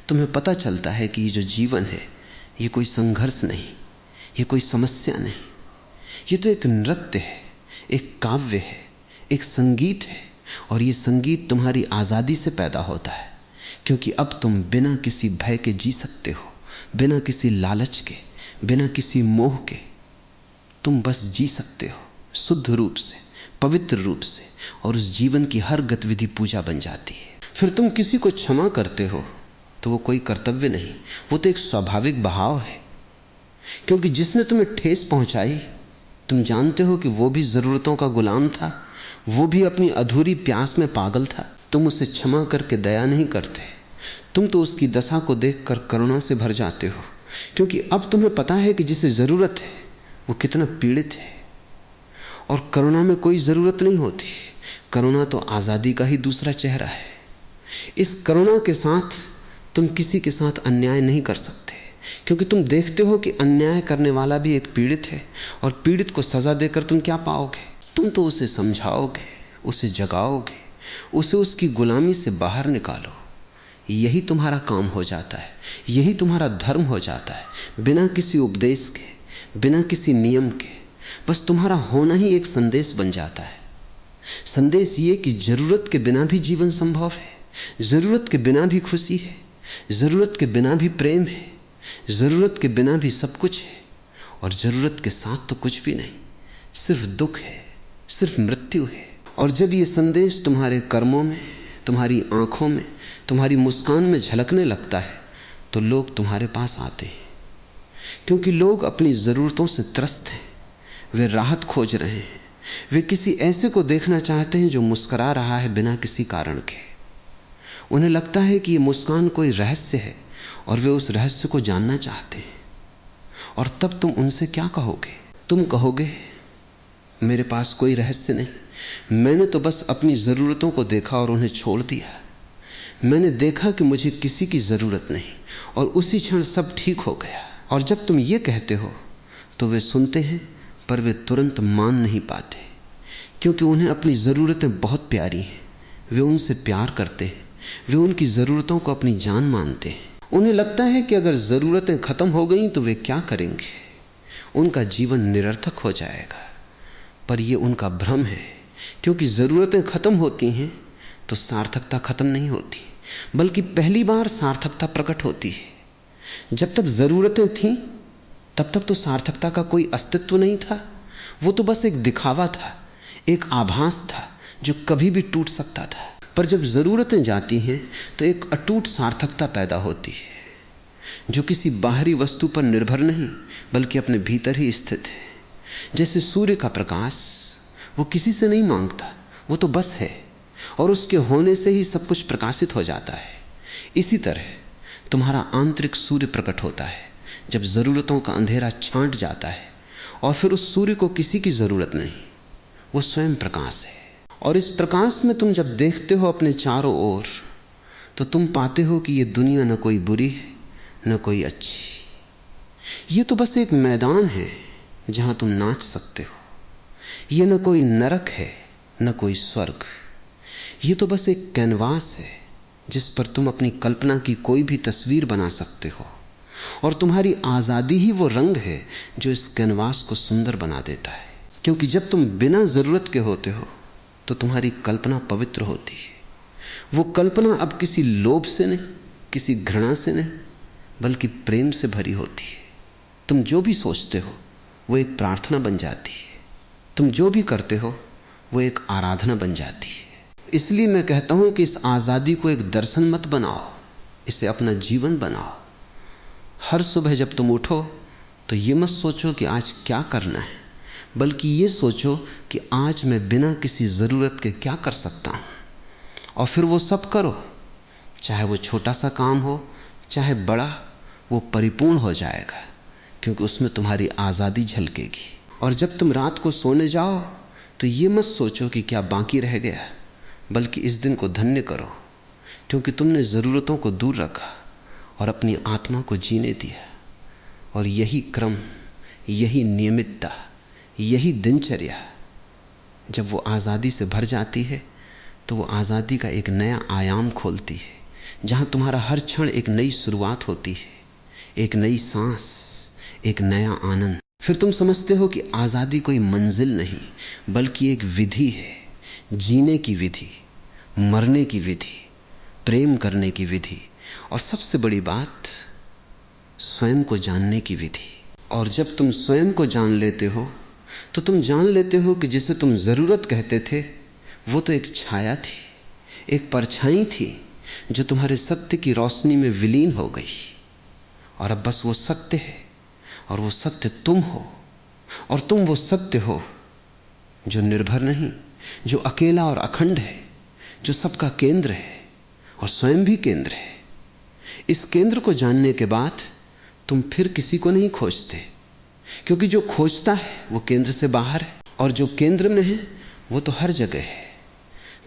तुम्हें पता चलता है कि ये जो जीवन है, ये कोई संघर्ष नहीं, ये कोई समस्या नहीं, ये तो एक नृत्य है, एक काव्य है, एक संगीत है। और ये संगीत तुम्हारी आज़ादी से पैदा होता है, क्योंकि अब तुम बिना किसी भय के जी सकते हो, बिना किसी लालच के, बिना किसी मोह के। तुम बस जी सकते हो शुद्ध रूप से, पवित्र रूप से, और उस जीवन की हर गतिविधि पूजा बन जाती है। फिर तुम किसी को क्षमा करते हो तो वो कोई कर्तव्य नहीं, वो तो एक स्वाभाविक बहाव है। क्योंकि जिसने तुम्हें ठेस पहुंचाई, तुम जानते हो कि वो भी ज़रूरतों का गुलाम था, वो भी अपनी अधूरी प्यास में पागल था। तुम उसे क्षमा करके दया नहीं करते, तुम तो उसकी दशा को देखकर करुणा से भर जाते हो, क्योंकि अब तुम्हें पता है कि जिसे ज़रूरत है वो कितना पीड़ित है। और करुणा में कोई ज़रूरत नहीं होती, करुणा तो आज़ादी का ही दूसरा चेहरा है। इस करुणा के साथ तुम किसी के साथ अन्याय नहीं कर सकते, क्योंकि तुम देखते हो कि अन्याय करने वाला भी एक पीड़ित है, और पीड़ित को सज़ा देकर तुम क्या पाओगे? तुम तो उसे समझाओगे, उसे जगाओगे, उसे उसकी गुलामी से बाहर निकालो। यही तुम्हारा काम हो जाता है, यही तुम्हारा धर्म हो जाता है। बिना किसी उपदेश के, बिना किसी नियम के, बस तुम्हारा होना ही एक संदेश बन जाता है। संदेश ये कि जरूरत के बिना भी जीवन संभव है, जरूरत के बिना भी खुशी है, जरूरत के बिना भी प्रेम है, जरूरत के बिना भी सब कुछ है, और जरूरत के साथ तो कुछ भी नहीं, सिर्फ दुख है, सिर्फ मृत्यु है। और जब ये संदेश तुम्हारे कर्मों में, तुम्हारी आंखों में, तुम्हारी मुस्कान में झलकने लगता है, तो लोग तुम्हारे पास आते हैं, क्योंकि लोग अपनी ज़रूरतों से त्रस्त हैं, वे राहत खोज रहे हैं, वे किसी ऐसे को देखना चाहते हैं जो मुस्करा रहा है बिना किसी कारण के। उन्हें लगता है कि ये मुस्कान कोई रहस्य है, और वे उस रहस्य को जानना चाहते हैं। और तब तुम उनसे क्या कहोगे? तुम कहोगे, मेरे पास कोई रहस्य नहीं, मैंने तो बस अपनी ज़रूरतों को देखा और उन्हें छोड़ दिया। मैंने देखा कि मुझे किसी की ज़रूरत नहीं, और उसी क्षण सब ठीक हो गया। और जब तुम ये कहते हो तो वे सुनते हैं, पर वे तुरंत मान नहीं पाते, क्योंकि उन्हें अपनी ज़रूरतें बहुत प्यारी हैं। वे उनसे प्यार करते हैं, वे उनकी ज़रूरतों को अपनी जान मानते हैं। उन्हें लगता है कि अगर ज़रूरतें ख़त्म हो गई तो वे क्या करेंगे, उनका जीवन निरर्थक हो जाएगा। पर यह उनका भ्रम है, क्योंकि ज़रूरतें ख़त्म होती हैं तो सार्थकता ख़त्म नहीं होती, बल्कि पहली बार सार्थकता प्रकट होती है। जब तक ज़रूरतें थीं तब तक तो सार्थकता का कोई अस्तित्व नहीं था, वो तो बस एक दिखावा था, एक आभास था जो कभी भी टूट सकता था। पर जब ज़रूरतें जाती हैं तो एक अटूट सार्थकता पैदा होती है, जो किसी बाहरी वस्तु पर निर्भर नहीं, बल्कि अपने भीतर ही स्थित है। जैसे सूर्य का प्रकाश, वो किसी से नहीं मांगता, वो तो बस है, और उसके होने से ही सब कुछ प्रकाशित हो जाता है। इसी तरह तुम्हारा आंतरिक सूर्य प्रकट होता है जब ज़रूरतों का अंधेरा छांट जाता है, और फिर उस सूर्य को किसी की ज़रूरत नहीं, वो स्वयं प्रकाश है। और इस प्रकाश में तुम जब देखते हो अपने चारों ओर, तो तुम पाते हो कि ये दुनिया न कोई बुरी है न कोई अच्छी। ये तो बस एक मैदान है जहाँ तुम नाच सकते हो। ये न कोई नरक है न कोई स्वर्ग, ये तो बस एक कैनवास है जिस पर तुम अपनी कल्पना की कोई भी तस्वीर बना सकते हो। और तुम्हारी आज़ादी ही वो रंग है जो इस कैनवास को सुंदर बना देता है। क्योंकि जब तुम बिना ज़रूरत के होते हो तो तुम्हारी कल्पना पवित्र होती है। वो कल्पना अब किसी लोभ से नहीं, किसी घृणा से नहीं, बल्कि प्रेम से भरी होती है। तुम जो भी सोचते हो वो एक प्रार्थना बन जाती है, तुम जो भी करते हो वो एक आराधना बन जाती है। इसलिए मैं कहता हूं कि इस आज़ादी को एक दर्शन मत बनाओ, इसे अपना जीवन बनाओ। हर सुबह जब तुम उठो तो ये मत सोचो कि आज क्या करना है, बल्कि ये सोचो कि आज मैं बिना किसी ज़रूरत के क्या कर सकता हूँ, और फिर वो सब करो। चाहे वो छोटा सा काम हो चाहे बड़ा, वो परिपूर्ण हो जाएगा, क्योंकि उसमें तुम्हारी आज़ादी झलकेगी। और जब तुम रात को सोने जाओ तो ये मत सोचो कि क्या बाकी रह गया, बल्कि इस दिन को धन्य करो, क्योंकि तुमने ज़रूरतों को दूर रखा और अपनी आत्मा को जीने दिया। और यही क्रम, यही नियमितता, यही दिनचर्या जब वो आज़ादी से भर जाती है तो वो आज़ादी का एक नया आयाम खोलती है, जहाँ तुम्हारा हर क्षण एक नई शुरुआत होती है, एक नई सांस, एक नया आनंद। फिर तुम समझते हो कि आज़ादी कोई मंजिल नहीं, बल्कि एक विधि है, जीने की विधि, मरने की विधि, प्रेम करने की विधि, और सबसे बड़ी बात, स्वयं को जानने की विधि। और जब तुम स्वयं को जान लेते हो तो तुम जान लेते हो कि जिसे तुम ज़रूरत कहते थे वो तो एक छाया थी, एक परछाई थी जो तुम्हारे सत्य की रोशनी में विलीन हो गई। और अब बस वो सत्य है, और वो सत्य तुम हो, और तुम वो सत्य हो जो निर्भर नहीं, जो अकेला और अखंड है, जो सबका केंद्र है और स्वयं भी केंद्र है। इस केंद्र को जानने के बाद तुम फिर किसी को नहीं खोजते, क्योंकि जो खोजता है वो केंद्र से बाहर है, और जो केंद्र में है वो तो हर जगह है।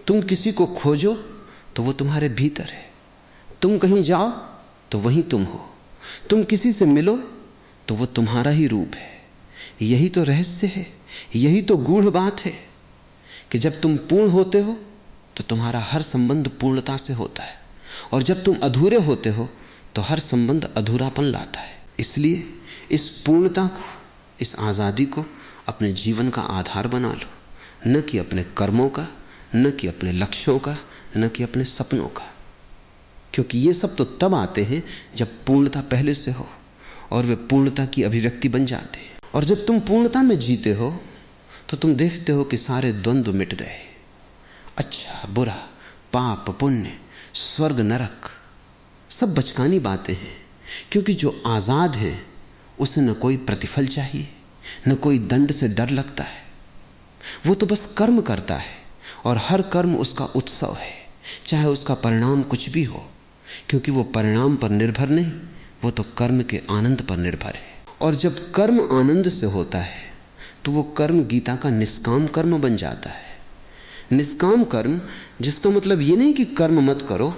तुम किसी को खोजो तो वो तुम्हारे भीतर है, तुम कहीं जाओ तो वहीं तुम हो, तुम किसी से मिलो तो वो तुम्हारा ही रूप है। यही तो रहस्य है, यही तो गूढ़ बात है कि जब तुम पूर्ण होते हो तो तुम्हारा हर संबंध पूर्णता से होता है, और जब तुम अधूरे होते हो तो हर संबंध अधूरापन लाता है। इसलिए इस पूर्णता को, इस आज़ादी को अपने जीवन का आधार बना लो, न कि अपने कर्मों का, न कि अपने लक्ष्यों का, न कि अपने सपनों का, क्योंकि ये सब तो तब आते हैं जब पूर्णता पहले से हो और वे पूर्णता की अभिव्यक्ति बन जाते हैं। और जब तुम पूर्णता में जीते हो तो तुम देखते हो कि सारे द्वंद्व मिट गए। अच्छा बुरा, पाप पुण्य, स्वर्ग नरक, सब बचकानी बातें हैं, क्योंकि जो आज़ाद है उसे न कोई प्रतिफल चाहिए, न कोई दंड से डर लगता है। वो तो बस कर्म करता है, और हर कर्म उसका उत्सव है, चाहे उसका परिणाम कुछ भी हो, क्योंकि वो परिणाम पर निर्भर नहीं, वो तो कर्म के आनंद पर निर्भर है। और जब कर्म आनंद से होता है तो वो कर्म गीता का निष्काम कर्म बन जाता है। निष्काम कर्म, जिसका मतलब ये नहीं कि कर्म मत करो,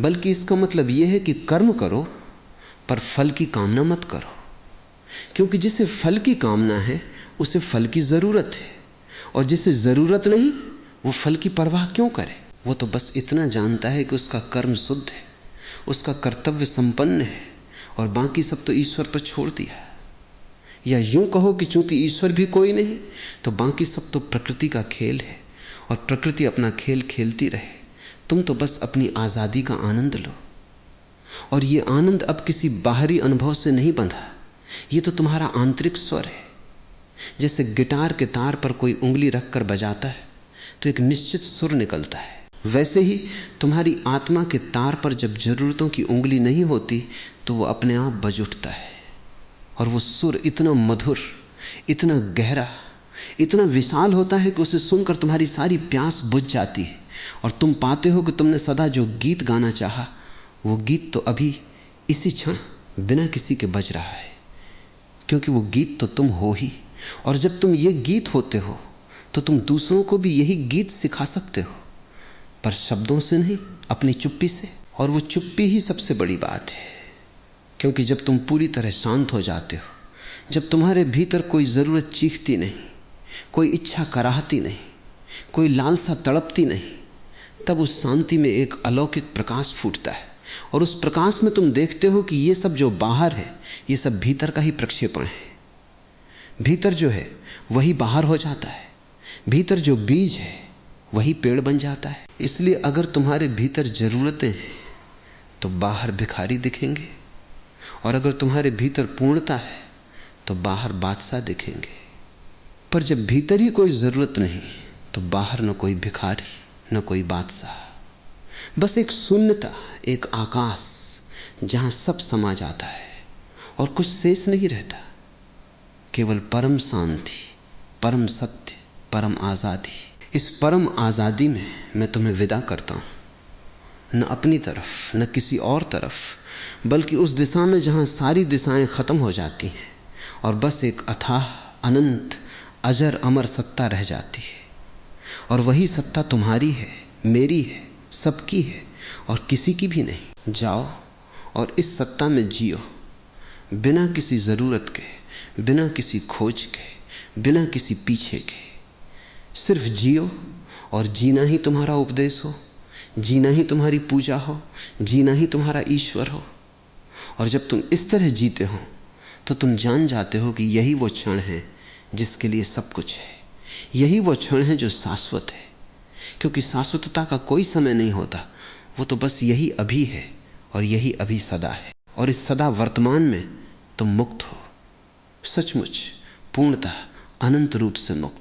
बल्कि इसका मतलब ये है कि कर्म करो पर फल की कामना मत करो, क्योंकि जिसे फल की कामना है उसे फल की ज़रूरत है, और जिसे ज़रूरत नहीं वो फल की परवाह क्यों करे। वो तो बस इतना जानता है कि उसका कर्म शुद्ध है, उसका कर्तव्य संपन्न है, और बाकी सब तो ईश्वर पर छोड़ दिया। या यूं कहो कि चूंकि ईश्वर भी कोई नहीं तो बाकी सब तो प्रकृति का खेल है, और प्रकृति अपना खेल खेलती रहे, तुम तो बस अपनी आज़ादी का आनंद लो। और ये आनंद अब किसी बाहरी अनुभव से नहीं बंधा, ये तो तुम्हारा आंतरिक स्वर है। जैसे गिटार के तार पर कोई उंगली रखकर बजाता है तो एक निश्चित सुर निकलता है, वैसे ही तुम्हारी आत्मा के तार पर जब जरूरतों की उंगली नहीं होती तो वो अपने आप बज उठता है, और वो सुर इतना मधुर, इतना गहरा, इतना विशाल होता है कि उसे सुनकर तुम्हारी सारी प्यास बुझ जाती है, और तुम पाते हो कि तुमने सदा जो गीत गाना चाहा वो गीत तो अभी इसी क्षण बिना किसी के बज रहा है, क्योंकि वो गीत तो तुम हो ही। और जब तुम ये गीत होते हो तो तुम दूसरों को भी यही गीत सिखा सकते हो, पर शब्दों से नहीं, अपनी चुप्पी से। और वो चुप्पी ही सबसे बड़ी बात है, क्योंकि जब तुम पूरी तरह शांत हो जाते हो, जब तुम्हारे भीतर कोई ज़रूरत चीखती नहीं, कोई इच्छा कराहती नहीं, कोई लालसा तड़पती नहीं, तब उस शांति में एक अलौकिक प्रकाश फूटता है, और उस प्रकाश में तुम देखते हो कि ये सब जो बाहर है ये सब भीतर का ही प्रक्षेपण है। भीतर जो है वही बाहर हो जाता है, भीतर जो बीज है वही पेड़ बन जाता है। इसलिए अगर तुम्हारे भीतर ज़रूरतें हैं तो बाहर भिखारी दिखेंगे, और अगर तुम्हारे भीतर पूर्णता है तो बाहर बादशाह दिखेंगे। पर जब भीतर ही कोई जरूरत नहीं तो बाहर न कोई भिखारी न कोई बादशाह, बस एक शून्यता, एक आकाश जहां सब समा जाता है और कुछ शेष नहीं रहता, केवल परम शांति, परम सत्य, परम आजादी। इस परम आजादी में मैं तुम्हें विदा करता हूं, न अपनी तरफ न किसी और तरफ, बल्कि उस दिशा में जहां सारी दिशाएं खत्म हो जाती हैं और बस एक अथाह अनंत अजर अमर सत्ता रह जाती है। और वही सत्ता तुम्हारी है, मेरी है, सबकी है और किसी की भी नहीं। जाओ और इस सत्ता में जियो, बिना किसी जरूरत के, बिना किसी खोज के, बिना किसी पीछे के। सिर्फ जियो और जीना ही तुम्हारा उपदेश हो, जीना ही तुम्हारी पूजा हो, जीना ही तुम्हारा ईश्वर हो। और जब तुम इस तरह जीते हो तो तुम जान जाते हो कि यही वो क्षण है जिसके लिए सब कुछ है, यही वो क्षण है जो शाश्वत है। क्योंकि शाश्वतता का कोई समय नहीं होता, वो तो बस यही अभी है और यही अभी सदा है। और इस सदा वर्तमान में तुम मुक्त हो, सचमुच पूर्णतः अनंत रूप से मुक्त।